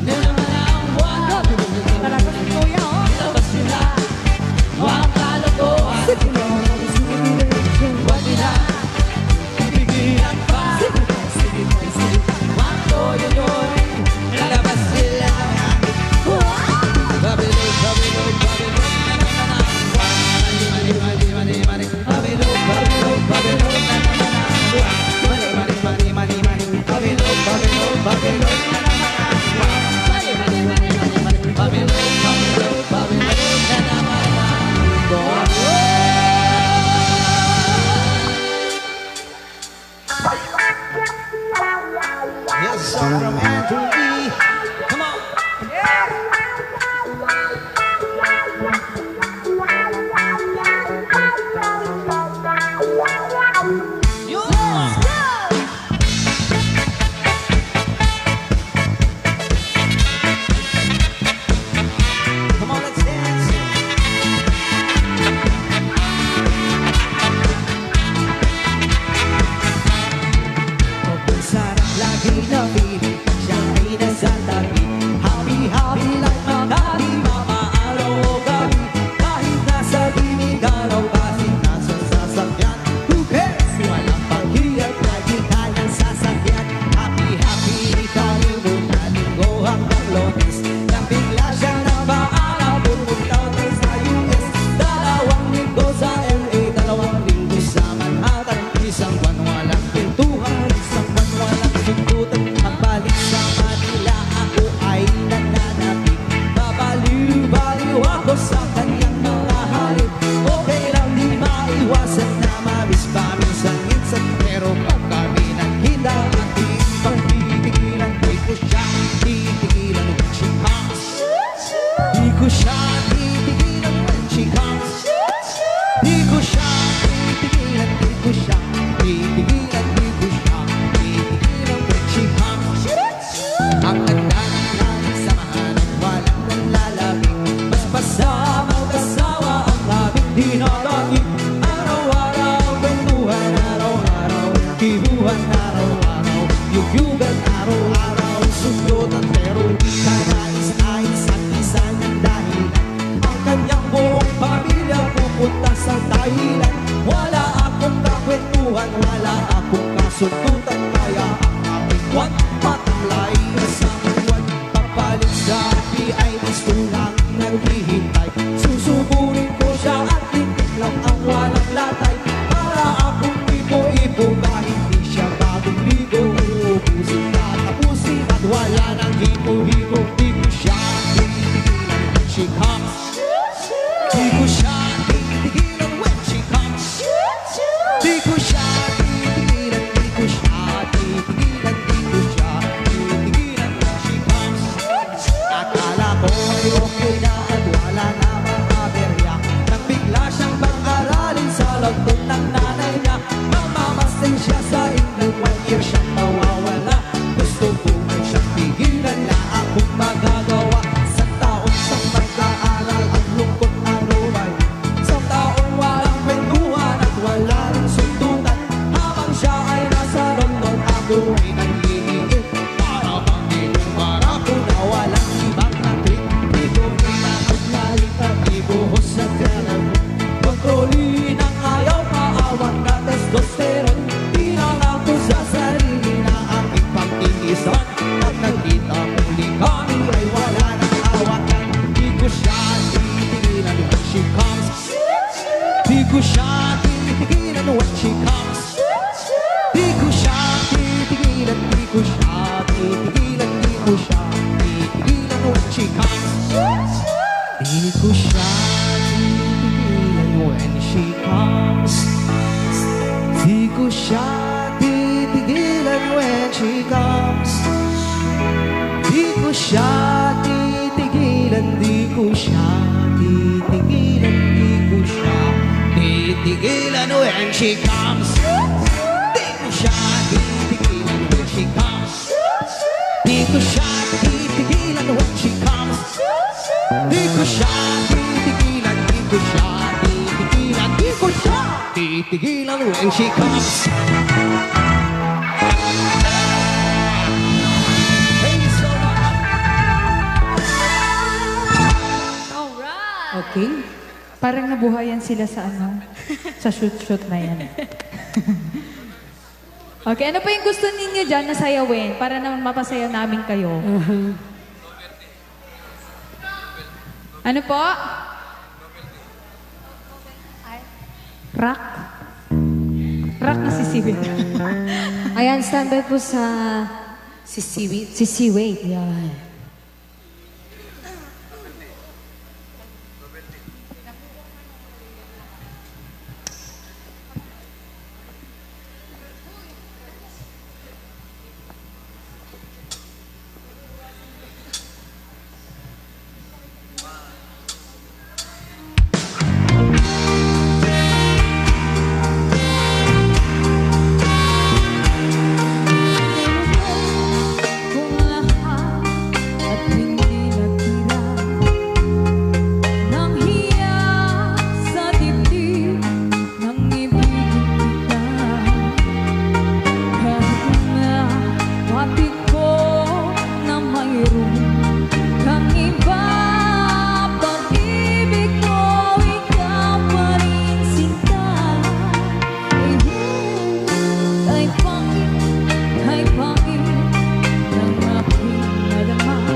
na naman ang buwan.
Talaga si Kuya, oh.
Lalabas sila, huwag kalokohan. Huwag nila pipigilan pa. Huwag toy-toy, lalabas sila. Pabilog, pabilog, pabilog na naman ang buwan. Mani-mani-mani-mani. Pabilog, pabilog, pabilog na naman ang buwan. Mani-mani-mani-mani. Pabilog, pabilog, pabilog na naman ang buwan. Mani-mani-mani-mani. Pabilog, pabilog, pabilog na naman ang buwan. Yes, song from RNB. Come on. Come on, let's dance. Sarap lagi na piling siya ay nasa tabi. Happy-happy lang magdali, mamaaraw o gabi. Kahit nasa gilid araw, kahit nasa sasakyan. Who cares? Walang paghirap, lagi tayong sasakyan. Happy-happy, ikali mo na linggo hanggang Lunes. Nang bigla siya na maaraw, pumunta tayo sa US. 2 linggo sa LA, 2 linggo sa Manhattan. Isang buwan walang pintuhan, isang buwan walang sundutan. Ang balik sa Manila, ako ay nananapit. Babaliw-baliw ako sa kanyang mga halip. Okay lang di maiwasan na mamiss paminsan-minsan. Pero pag kami nagkita, ating pagtitigilan. Di ko siya titigilan when she comes. Di ko siya titigilan when she comes. Di ko siya titigilan, di ko siya titigilan, di ko siya titigilan when she comes. Ang ganda ng aming samahan at walang nanlalapit. Mas basta mag-asawa ang aming dinadagit. Araw-araw kwentuhan, araw-araw kibuhan, araw-araw yugyugan, araw-araw sundutan. Pero di ka nais-nais at isa niyang dahilan. Ang kanyang buong pamilya pupunta sa Thailand. Wala akong kakwentuhan, wala akong kasundutan. Kaya ang aming buwan patuloy. Isang buwan papalit sa api ay gusto lang naghihintay. Susuburin ko siya at tingin lang ang walang latay. Para akong ipo-ipo kahit di siya bagong ligo. Uubusin tatapusin at wala nang hipo-hipo. Di ko siya titigilan when she comes. Di ko siya titigilan when she comes. Di ko siya titigilan, di ko siya mundo ay nagliligid para bang inumbara ko na walang ibang natin. Di ko pinakaglalit at ibuhos sa kanan. Kontrolin ang ayaw, maawat na testosterone. Di na lang ko sa sarili na aking pagtitisan. At nakita muli kami ay wala nang awakan. Di ko siya titigilan when she comes. Di ko siya titigilan when she comes. Di ko siya titigilan, di ko siya titigilan, di ko siya titigilan when she comes. Di ko siya titigilan when she comes. Di ko siya titigilan when she comes. Di ko siya titigilan, di ko siya titigilan, di ko siya titigilan when she comes. Di ko siya titigilan when she comes. Di ko siya titigilan when she comes. Di ko siya titigilan, di ko siya titigilan, di ko siya titigilan when she comes. Thank you so much.
Okay.
Parang nabuhayan sila sa ano, sa shoot-shoot na yan. Okay, ano pa yung gusto ninyo dyan na sayawin para naman mapasaya namin kayo? Ano po? Rock? Rock na sisiwit.
Ayan, standby po sa
Sisiwit.
sisiwait. Yan.
Kung lahat at hindi natira nang hiya sa dibdib ng ibigin kita. Kahit na watid ko na mayroon kang iba, pag-ibig ko ikaw pa rin sinta. Ay pangit ng aking nadama,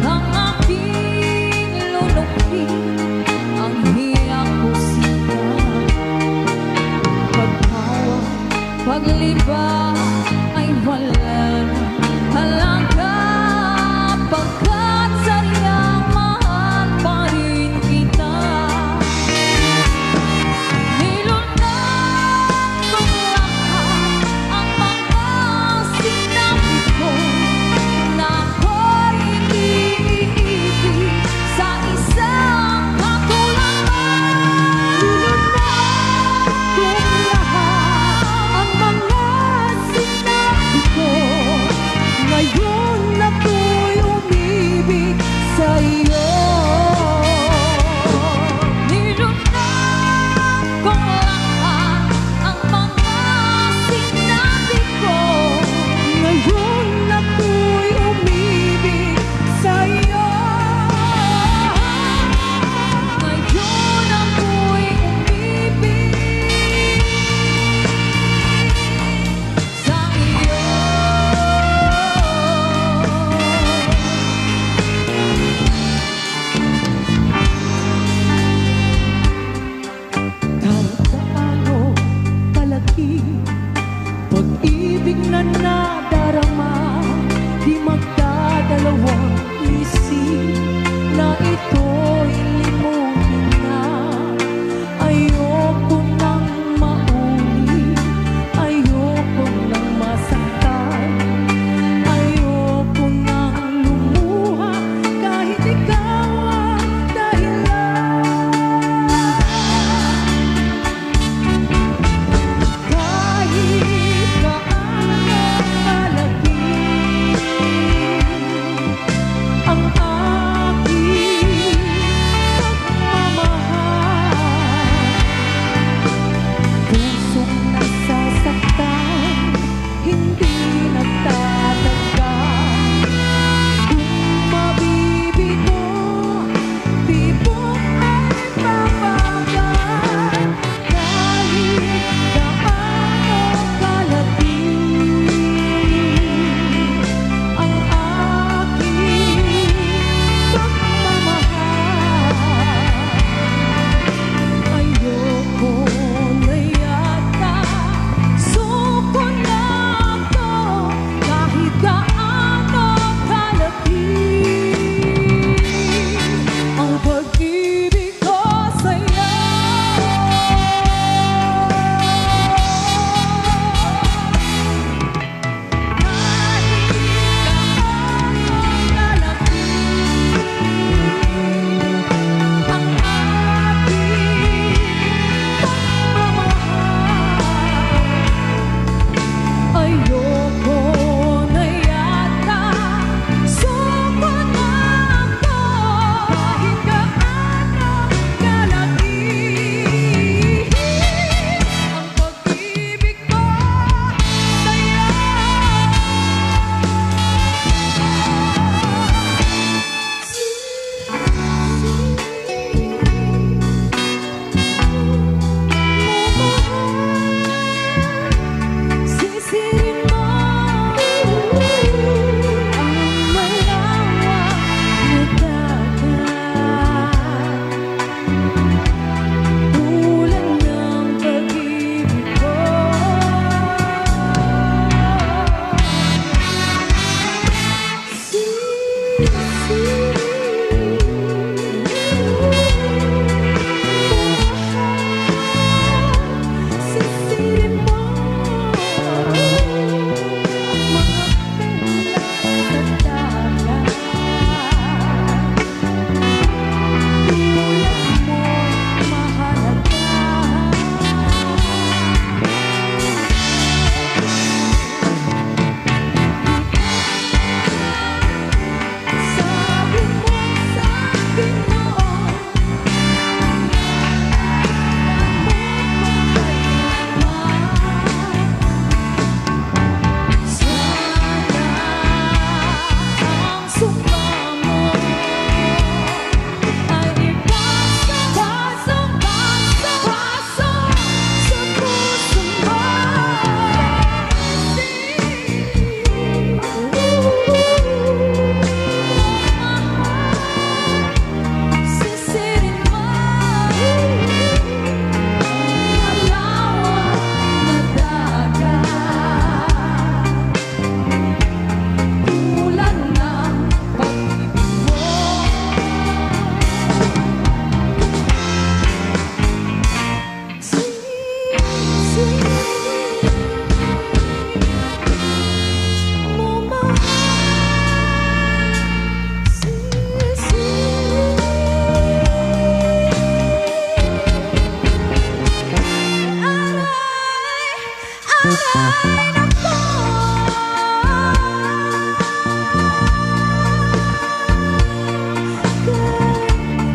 ng aking lulupin ang hiyang musika. Pagtawa, pagliba ay wala na halaga, pagkat sadyang mahal pa rin kita. Nilunod kong lahat ang mga sinabi ko na ako'y hindi iibig sa isang katulad mo. Nilunod kong lahat ang mga sinabi ko ngayon.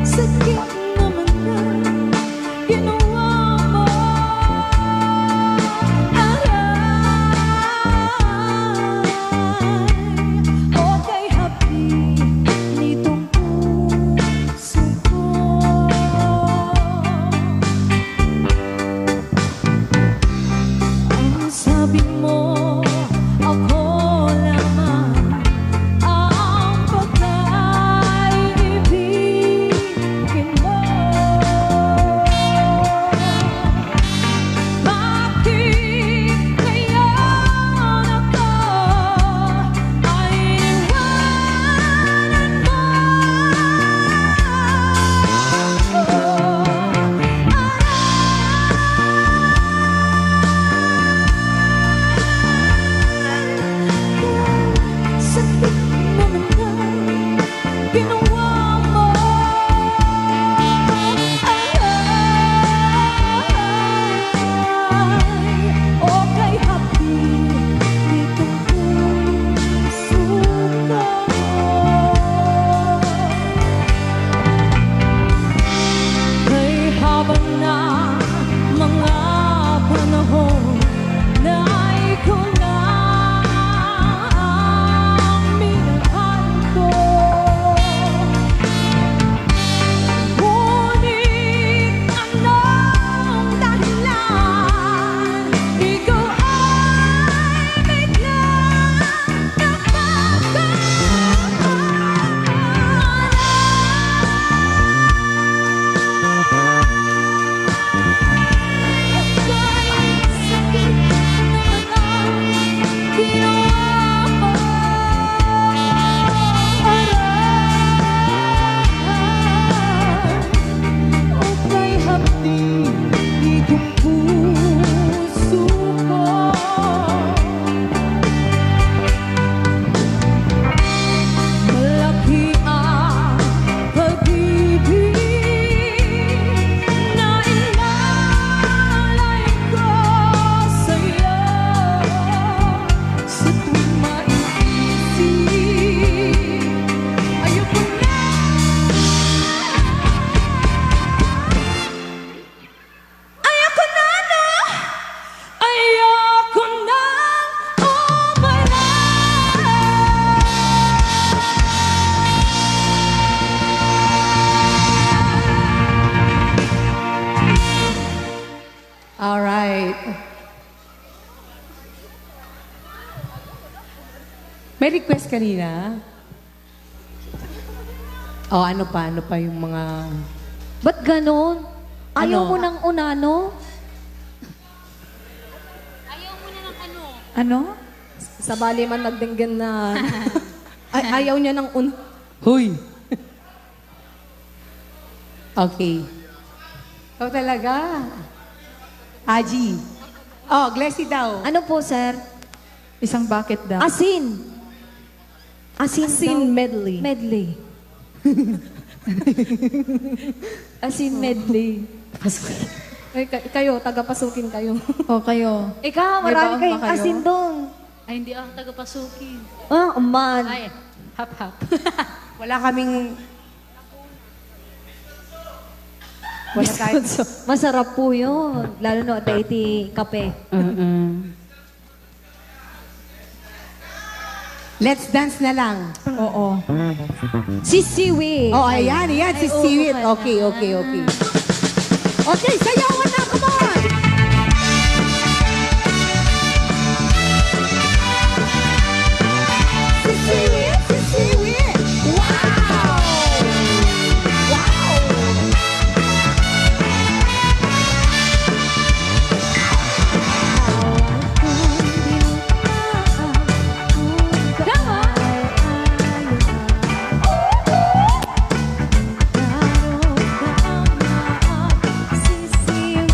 Sakit naman na ginawa mo. Okay, happy nitong puso ko. Ang sabi mo, ako lamang ang pagkaibigin mo. Bakit ngayon ako ay iniwanan mo? Sakit naman na ginawa mo. Okay, happy nitong puso ko. Kay habang na mga panahon na ikaw na ang minahal ko. Ngunit anong dahilan ikaw ay biglang malaki ang pag-ibig na inalay ko sa'yo. Sa tuwing maiisip, ayoko na. Ayoko na, no? Ayoko na umalis.
Alright. May request kanina? Oh, ano pa? Ano pa yung mga...
Ba't ganon? Ayaw
Ano?
mo ng unano?
Ano?
Sa bali man nagdinggan na ayaw niya ng
Huy! Okay. Ikaw talaga. Aji. Oh, Glessy daw.
Ano po, sir?
Isang bucket daw.
Asin. Asin daw.
medley.
Medley. Asin medley.
Kayo, taga-pasukin kayo.
O kayo.
Ikaw,
May
marami
baon ba
kayong
kayo?
asin doon.
Ay, hindi ako taga-pasukin.
Ah, man.
Ay, hap-hap.
Wala kaming... Wala kahit...
Masarap po yun. Lalo no, daity kape.
Let's dance na lang.
Oo.
Sisiwi.
Oh, ayan, ayan. Si
oo,
Siwit.
pala.
Okay, okay, okay. Okay, sayawan na. Come on! Si Siwit, si Siwit. Wow! Wow!
Come on.
Sisiwi.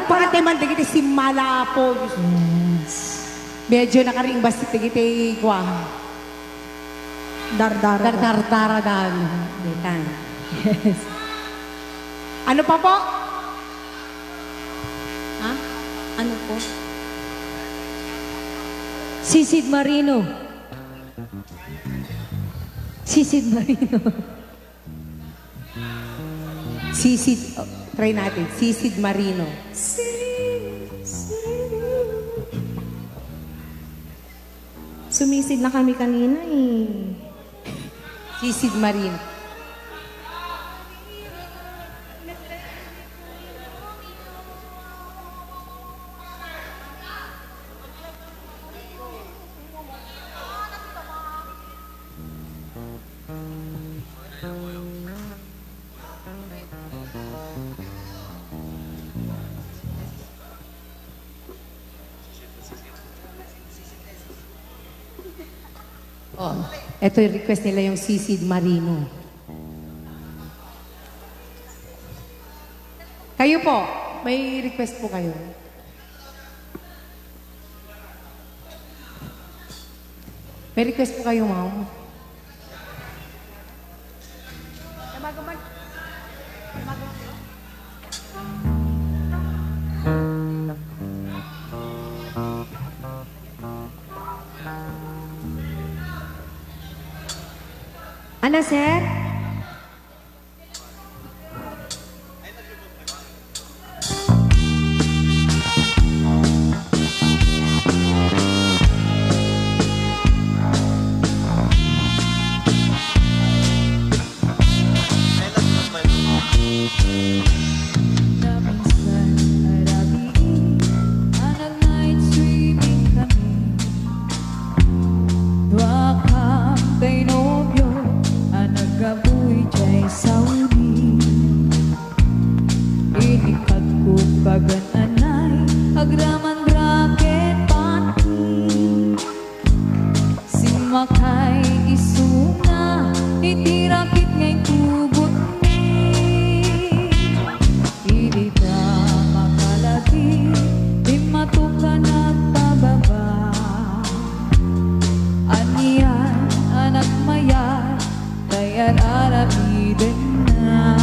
palakpakan tayo man, digiti si Malapo. Medyo nakaring basta digiti kwa.
Dardara.
Dardara. Yes. Ano pa po?
Ha? Ano po? Sisid Marino. Sisid Marino.
Sisid, try natin. Sisid Marino.
Sumisid na kami kanina eh.
Sisid Marino. Oh, ito yung request nila yung Sisid Marino. Kayo po, may request po kayo. May request po kayo, ma'am.
Ano, sir?
Makay isuna, itirakit ngay tugot ni. Hindi na makalagi, di matukan at pababa. Aniyan, anak mayan, kaya arapidin na.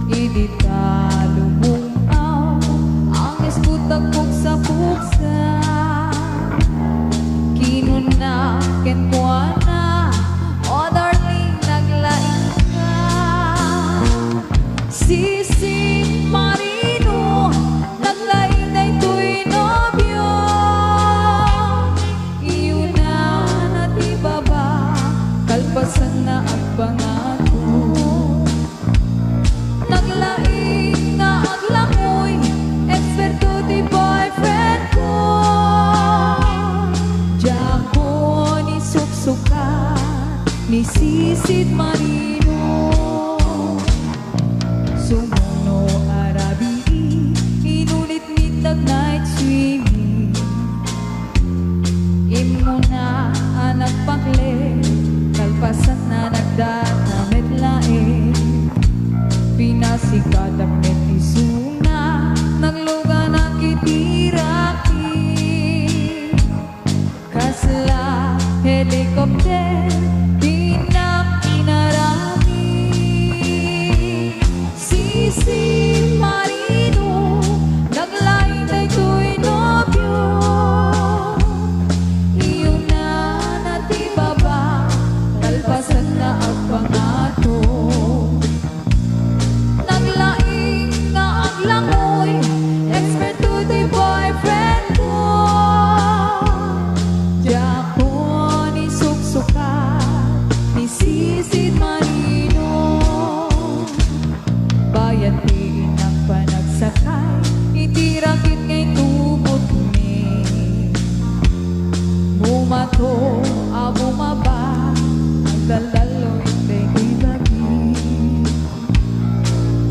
Hindi ta lumungaw, ang iskutagpog sa puksa. Na kentuana, oh darling, naglaing ka. Sisid Marino, naglaing na ito'y nobyo. Iyo na natibaba, kalpasan na ang pangako. Naglaing na ang langoy, eksperto di boyfriend ko. Ni Sisid Marino, sumuno arabi, inulit middag night swimming. Imo na anak pakle, kalpasan na nagdatamit lae. Pinasikat ang netisuna, nagluga na kitiraki. Kasla helikopter, Sisid Marino, naglaing na ito'y nobyo. Iyo na natibaba, kalpasan na ang pangato. Naglaing na ang langoy, eksperto di boyfriend ko. Diyak ko ni suksukat, ni Sisid Marino. Bayatiin ang panagsakay, itirakit ngay tubot ni. Bumato, bumaba, ang daldalo hindi ibagi.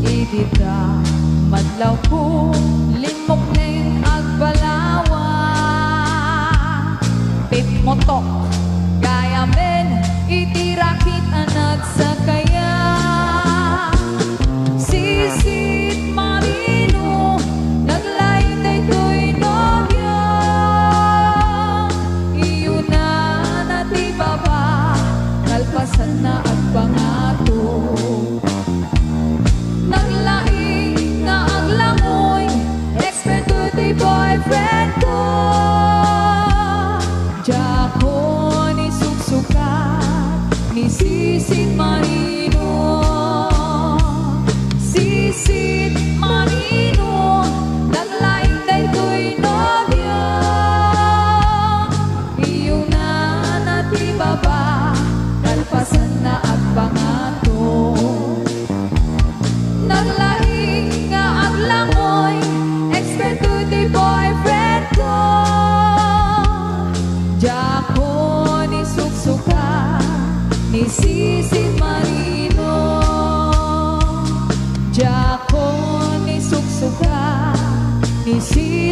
Idita, madlaw ko, limok ning agbalawa. Pit motok, gaya men, itirakit ang nagsakaya. Sisid Marino,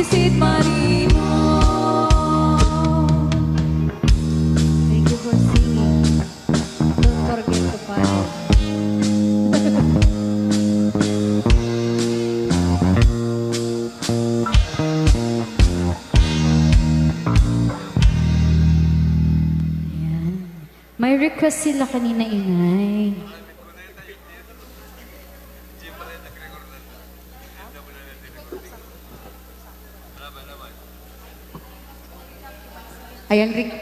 Pisit marino.
Thank you for singing. Don't forget to follow. Ayan. May request sila kanina, Inay.
Ayan, Rick.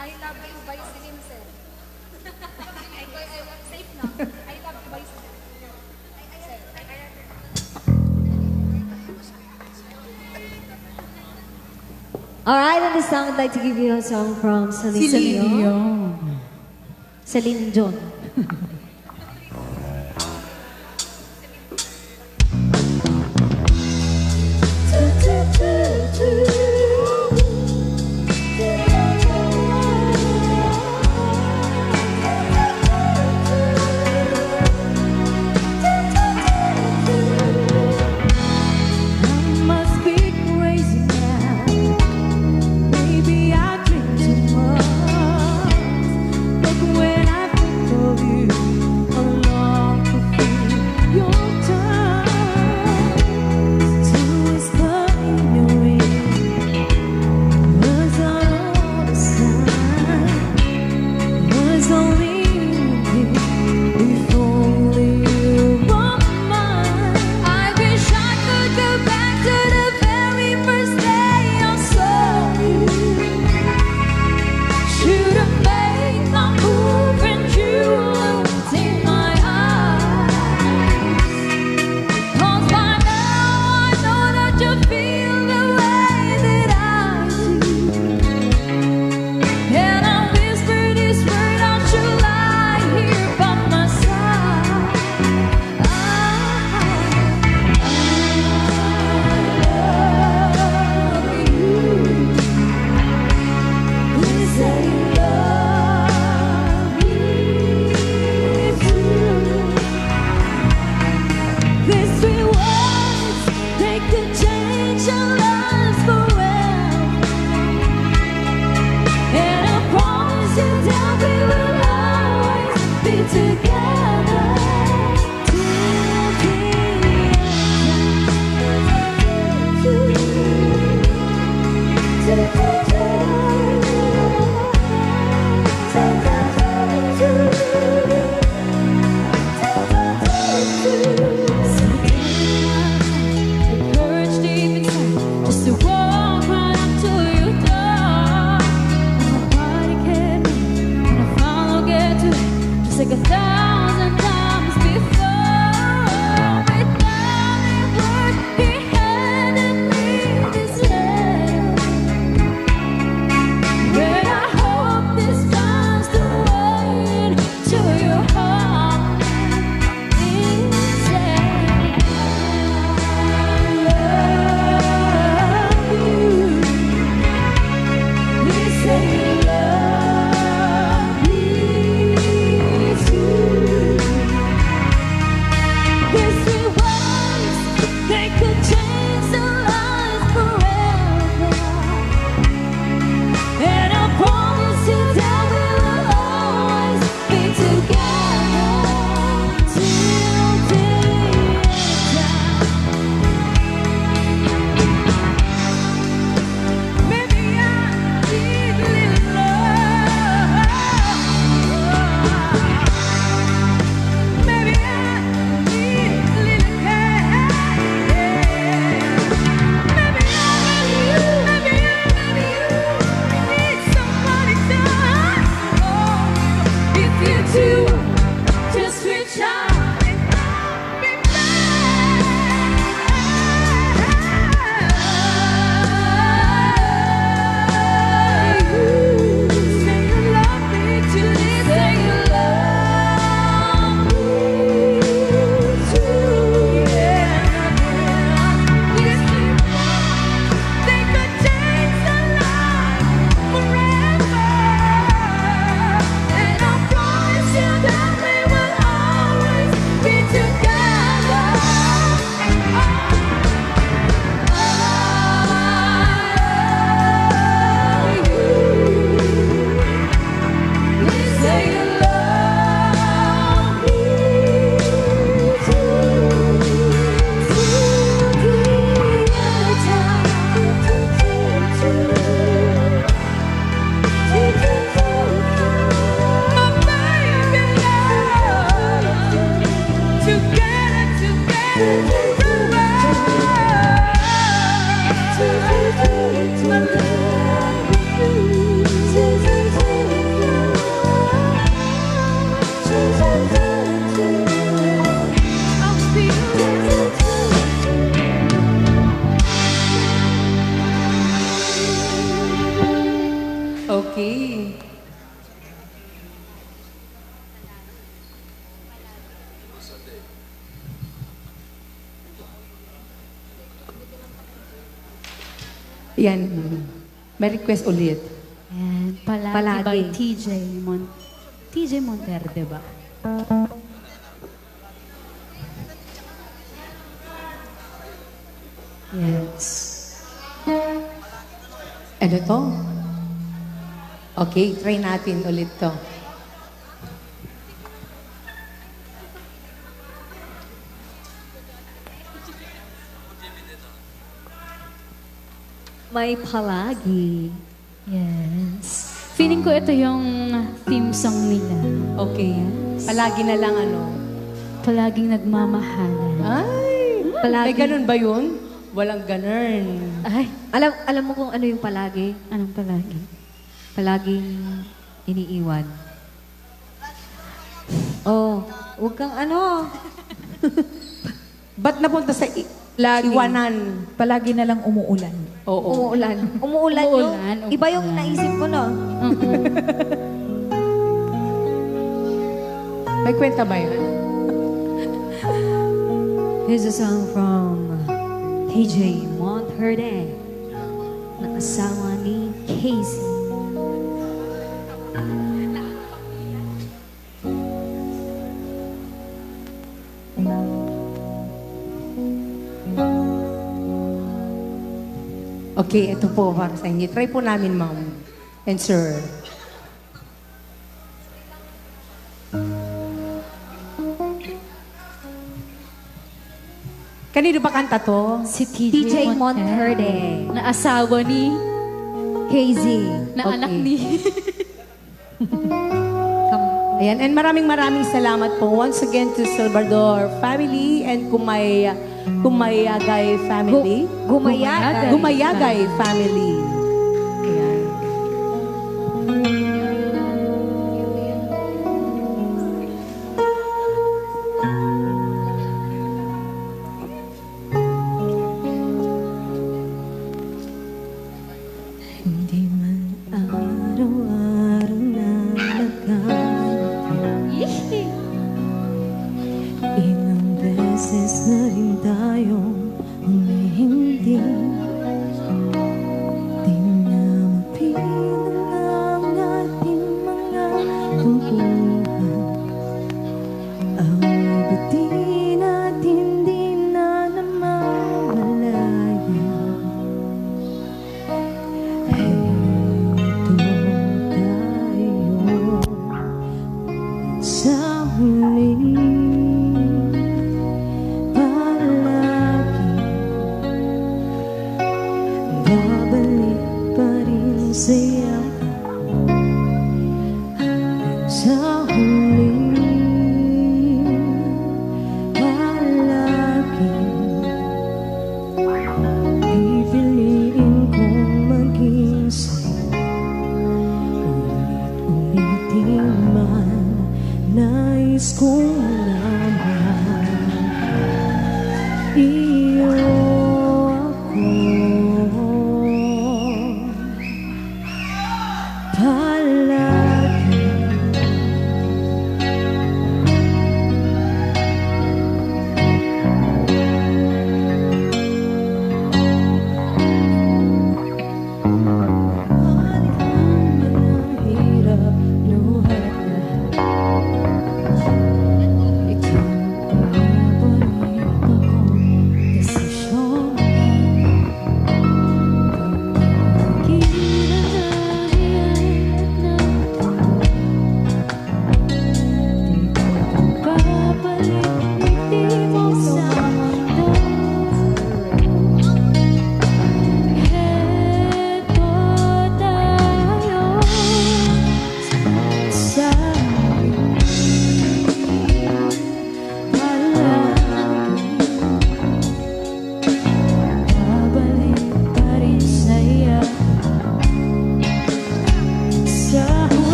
I love you by Slim sir. Safe na. I love you by Slim. Alright, and this song, I'd like to give you a song from Celine Dion. Celine Dion.
I must be crazy now. Maybe I drink too much. But when I think of you, I long to feel your touch. To whisper in your ear, words are all the same. Words only you hear, if only you were mine. I wish I could go back to the very first day I saw you. Should have made my move and you looked in my eyes. 'Cause by now I know that you feel the way that I do. And I whisper this word out, you lie here by my side. I love you. We say love me too. These sweet words, they could change our lives forever. And I promise you that we will always be together till the courage deep inside, just to walk right up to your door. Nobody can and I finally get to it, just like 1,000 times before. Without a word, he handed me this letter. But I hope this finds the way to your heart. It said, I love you. We say love me too.
Yan. May request ulit.
And Palagi,
Palagi.
by TJ Monterde ba? Yes.
Ano to? Okay, try natin ulit to.
May palagi.
Yes. Feeling ko ito yung theme song nila.
Okay. Palagi na lang ano.
Palaging nagmamahalan.
Ay!
Palagi.
May ganun ba yun? Walang ganun.
Ay,
Alam mo kung ano yung palagi?
anong palagi?
Palaging iniiwan. Oh, huwag kang ano.
Ba't napunta sa
Lagi.
iwanan?
Palagi na lang umuulan.
Oo.
Umuulan. Umuulan
Umuulan,
yung... Iba yung naisip ko, no?
May kwenta ba yan?
Here's a song from TJ Monterde na asawa ni Casey.
Okay, ito po para sa inyo. Try po namin, ma'am and sir. Kanino ba kanta to?
Si
TJ Monterde.
Na asawa ni,
Casey.
na
Okay.
anak ni.
Ayan, and maraming salamat po once again to Salvador family and Kumayagay family.
Gumayagay.
Gumayagay family. Ayan.
Hindi man araw-araw na nagkakaroon. Ilang beses na rin tayong humihinting. Di na mapilang ang ating mga tungkuhan. Away ba't di natin di na namamalayan? Sa huli, palagi babalik pa rin sa'yo. Hanggang sa huli, palagi pipiliin kong maging sa'yo. Ulit-ulitin man, nais kong malaman. Iyo ako, palagi. Hirap luhat na ikaw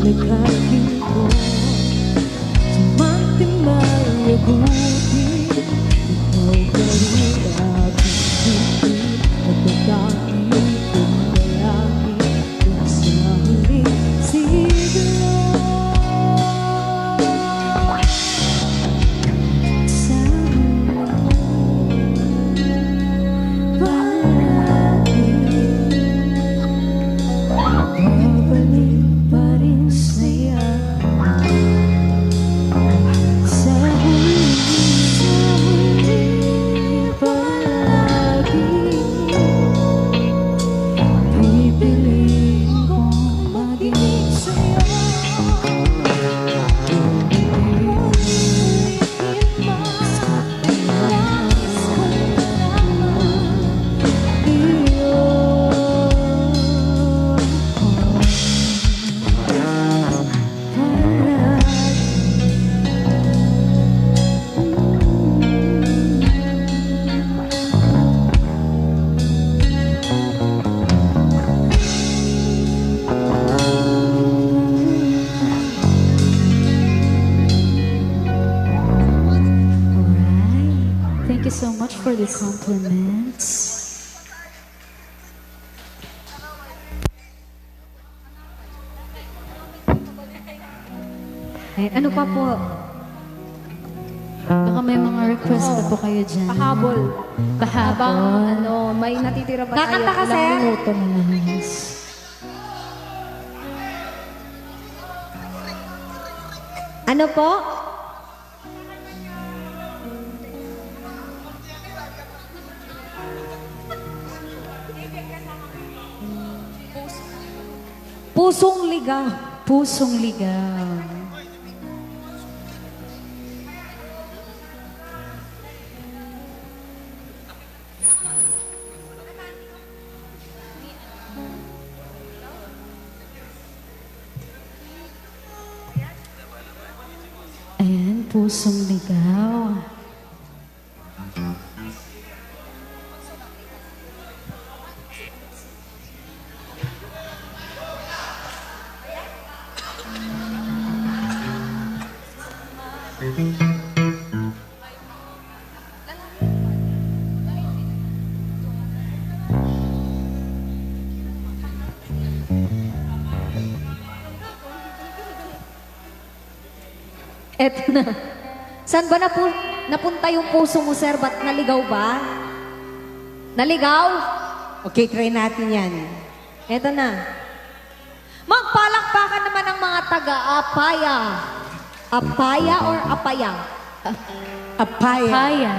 nagkakito Tumatimbang yaguti Ikaw pa rin aking pipi Pagkakain kong lalaki Kung sa huling siglo Sa babalik pa rin sa'yo Sa huli palagi Pipiliin kong maging sa'yo Nais ko lamang
Thank you so much for the compliments.
Ay, ano pa po?
Baka may mga request pa po kayo dyan.
Pahabol.
Pahabol.
Ano, may natitira ba tayo?
Kakanta ka, sir?
Ilang minuto na lang. Ano po? Pusong ligaw.
Pusong ligaw. Ayan, pusong ligaw.
Eto na. Saan ba napunta yung puso mo, sir? Ba't naligaw ba? Naligaw?
Okay, try natin yan.
Eto na. Magpalakpakan naman ang mga taga-Apaya. Apaya or Apaya?
Apaya.
Kaya.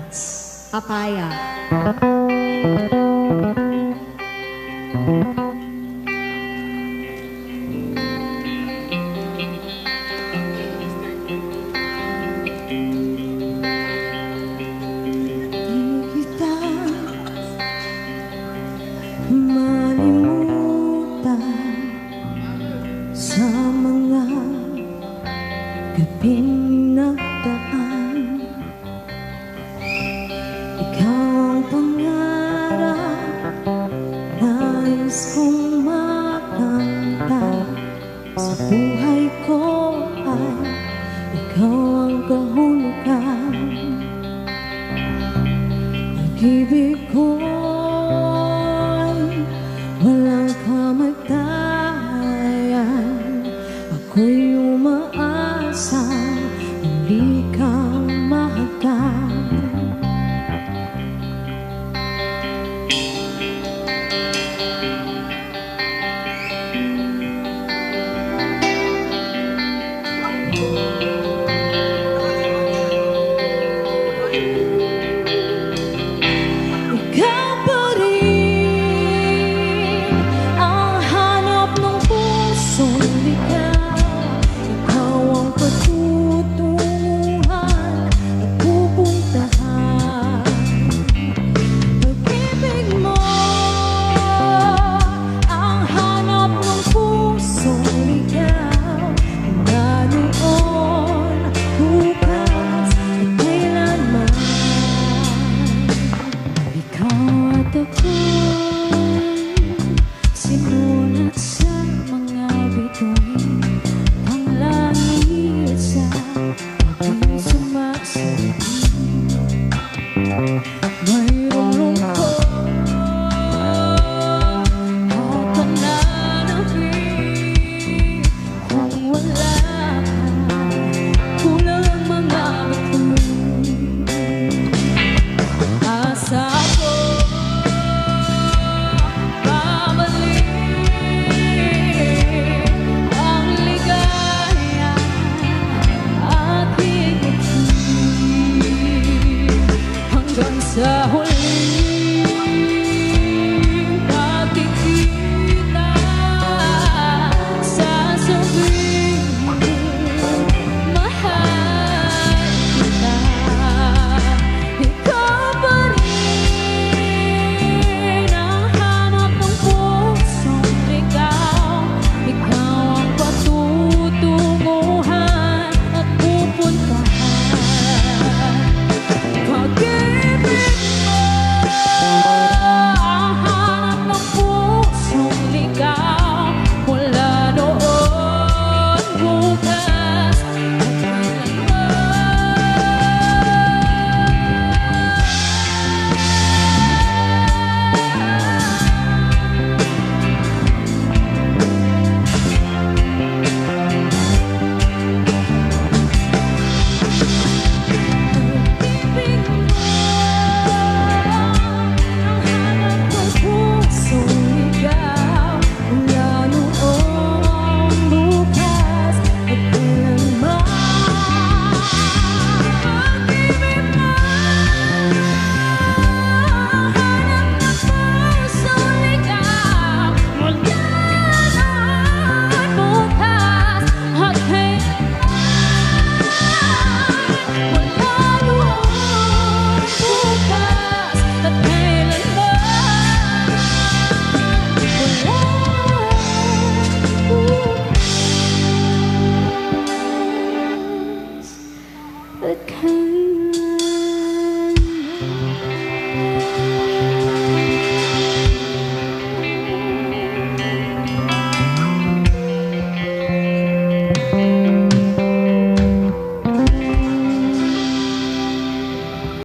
Yes.
Apaya.
Di kita malimutan sa mga gabing nagdaan. Ikaw ang pangarap, nais kong makanta sa buhay ko ay ikaw ang kahulugan. Pag-ibig ko'y walang kamatayan. Ako'y umaasa, hindi ka mahagkan. Ikaw pa rin ang hanap ng pusong ligaw.
wala ka, kulang ang mga bituin. Asa ko babalik ang ligaya at higit hanggang sa huling pagkikita. Sasabihin mahal kita, ikaw pa rin ang hanap ng pusong ligaw. Ikaw ang patutunguhan at pupuntahan. Pag-ibig mo ang hanap ng pusong ligaw. Mula noon, bukas at pag-ibig mo ang hanap ng pusong ligaw. Mula noon, bukas at kailanman. Pag-ibig mo ang hanap ng pusong ligaw. Mula noon, bukas at kailanman. Mula noon, bukas at kailanman. Mula bukas at kailanman.